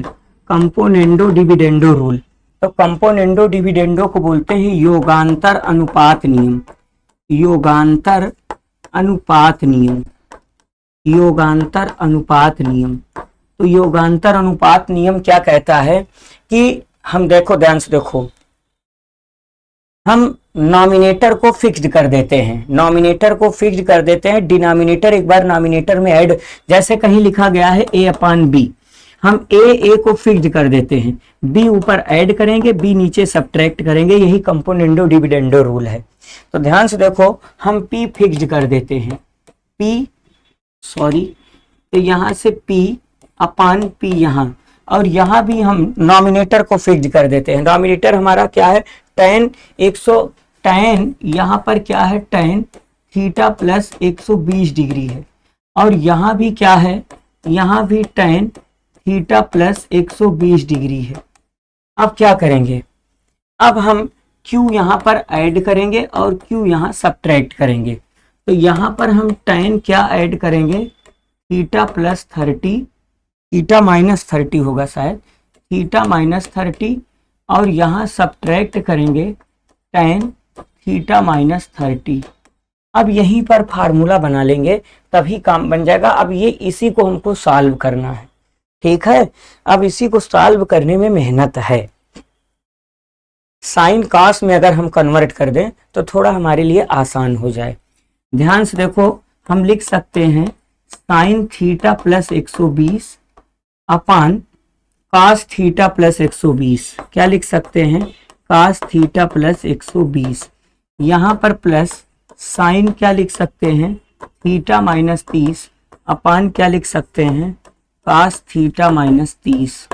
componendo dividendo rule. तो कंपोनेंडो डिविडेंडो को बोलते हैं योगांतर अनुपात नियम, योगांतर अनुपात नियम, योगांतर अनुपात नियम। तो योगांतर अनुपात नियम क्या कहता है कि हम देखो, ध्यान से देखो, हम नॉमिनेटर को फिक्स्ड कर देते हैं, नॉमिनेटर को फिक्स्ड कर देते हैं, डिनोमिनेटर एक बार नॉमिनेटर में ऐड, जैसे कहीं लिखा गया है a अपान बी, हम a को फिक्स्ड कर देते हैं, b ऊपर ऐड करेंगे, b नीचे सब्ट्रैक्ट करेंगे, यही कंपोनेंडो डिविडेंडो रूल है। तो ध्यान से देखो, हम p फिक्स्ड कर देते हैं, तो यहाँ से p अपान p यहाँ, और यहाँ भी हम नॉमिनेटर को फिक्स्ड कर देते हैं। नॉमिनेटर हमारा क्या है, tan यहाँ पर क्या है, tan थीटा प्लस 120 डिग्री है, और यहाँ भी क्या है, यहाँ भी tan थीटा प्लस 120 डिग्री है। अब क्या करेंगे, अब हम q यहाँ पर ऐड करेंगे और q यहाँ सब्ट्रैक्ट करेंगे। तो यहाँ पर हम tan क्या ऐड करेंगे, थीटा प्लस 30, थीटा -30 होगा शायद, थीटा -30, और यहाँ सब्ट्रैक्ट करेंगे tan थीटा -30। अब यहीं पर फार्मूला बना लेंगे, तभी काम बन जाएगा। अब ये इसी को हमको सॉल्व करना है, ठीक है, अब इसी को सॉल्व करने में मेहनत है। साइन कॉस में अगर हम कन्वर्ट कर दें तो थोड़ा हमारे लिए आसान हो जाए। ध्यान से देखो, हम लिख सकते हैं sine theta plus 120 upon cos theta plus 120, क्या लिख सकते हैं, कास थीटा प्लस 120, यहाँ पर प्लस साइन क्या लिख सकते हैं, थीटा -30 अपान क्या लिख सकते हैं, कास थीटा -30।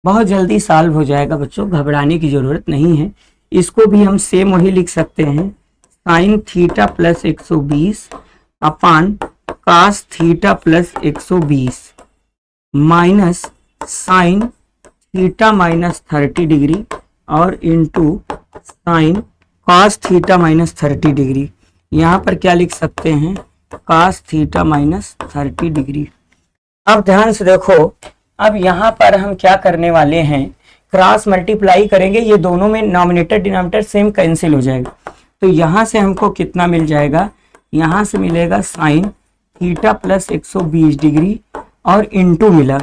बहुत जल्दी सॉल्व हो जाएगा बच्चों, घबराने की जरूरत नहीं है। इसको भी हम सेम वही लिख सकते हैं, sine theta plus 120 upon cos theta plus 120 minus sine theta -30 degree और into sine cos theta -30 degree. यहाँ पर क्या लिख सकते हैं, कास थीटा -30 डिग्री। अब ध्यान से देखो, अब यहाँ पर हम क्या करने वाले हैं, क्रॉस मल्टीप्लाई करेंगे, ये दोनों में नॉमिनेटर डिनोमिनेटर सेम कैंसिल हो जाएगा। तो यहाँ से हमको कितना मिल जाएगा, यहाँ से मिलेगा साइन थीटा प्लस 120 डिग्री और इंटू मिला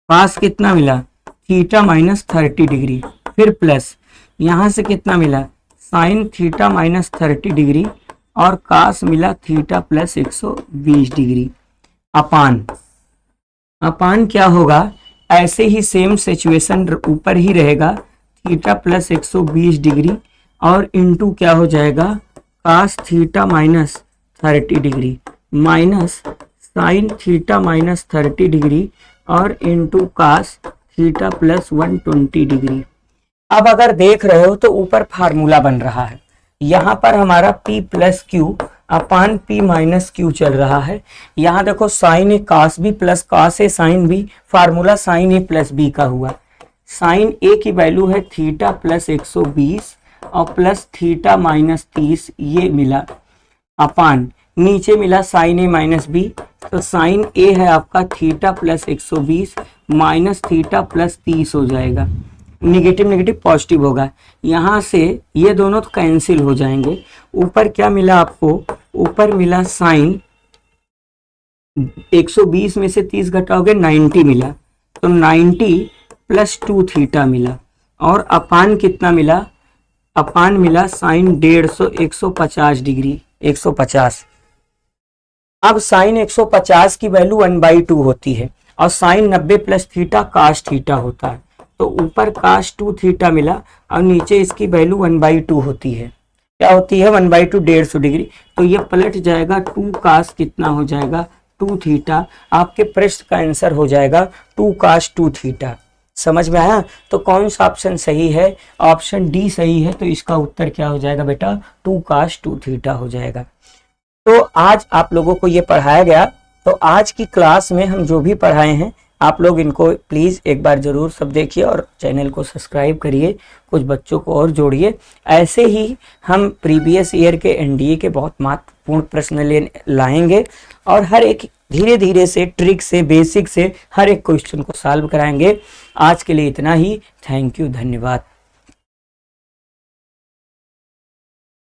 कास कितना मिला, थीटा -30 डिग्री, फिर प्लस यहाँ से कितना मिला, साइन थीटा -30 डिग्री और कास मिला थीटा प्लस 120 डिग्री अपान क्या होगा, ऐसे ही सेम सिचुएशन ऊपर ही रहेगा, थीटा प्लस 120 डिग्री और इंटू क्या हो जाएगा, cos theta -30 degree minus sine theta minus 30 degree और into cos theta plus 120 degree. अब अगर देख रहे हो तो ऊपर फार्मूला बन रहा है, यहाँ पर हमारा P प्लस क्यू अपान P माइनस क्यू चल रहा है। यहाँ देखो साइन ए कास बी प्लस कास ए साइन बी, फार्मूला साइन ए प्लस बी का हुआ। साइन ए की वैल्यू है थीटा प्लस 120 और प्लस थीटा माइनस 30, ये मिला अपान नीचे मिला साइन ए माइनस बी, तो साइन ए है आपका theta plus 120 minus theta plus 30 हो जाएगा, निगेटिव निगेटिव पॉजिटिव होगा। यहाँ से ये दोनों तो कैंसिल हो जाएंगे। ऊपर क्या मिला आपको, ऊपर मिला साइन 120 में से 30 घटाओगे 90 मिला, तो 90 प्लस 2 थीटा मिला और अपान कितना मिला, अपान मिला साइन 150 150 डिग्री 150। अब साइन 150 की वैल्यू 1/2 होती है और sine 90 plus theta cos theta होता है, तो ऊपर काश 2 थीटा मिला और नीचे इसकी वैल्यू 1/2 होती है। क्या होती है 1/2 150 डिग्री, तो ये पलट जाएगा 2 काश कितना हो जाएगा 2 थीटा। आपके प्रश्न का आंसर हो जाएगा 2 काश 2 थीटा। समझ में आया? तो कौन सा ऑप्शन सही है, ऑप्शन डी सही है। तो इसका उत्तर क्या हो जाएगा बेटा 2 काश 2 थीटा हो जाएगा। तो आज आप लोगों को ये पढ़ाया गया। तो आज की क्लास में हम जो भी पढ़ाए हैं आप लोग इनको प्लीज़ एक बार ज़रूर सब देखिए और चैनल को सब्सक्राइब करिए, कुछ बच्चों को और जोड़िए। ऐसे ही हम प्रीवियस ईयर के एनडीए के बहुत महत्वपूर्ण प्रश्न लाएंगे और हर एक धीरे धीरे से ट्रिक से बेसिक से हर एक क्वेश्चन को सॉल्व कराएंगे। आज के लिए इतना ही। थैंक यू, धन्यवाद।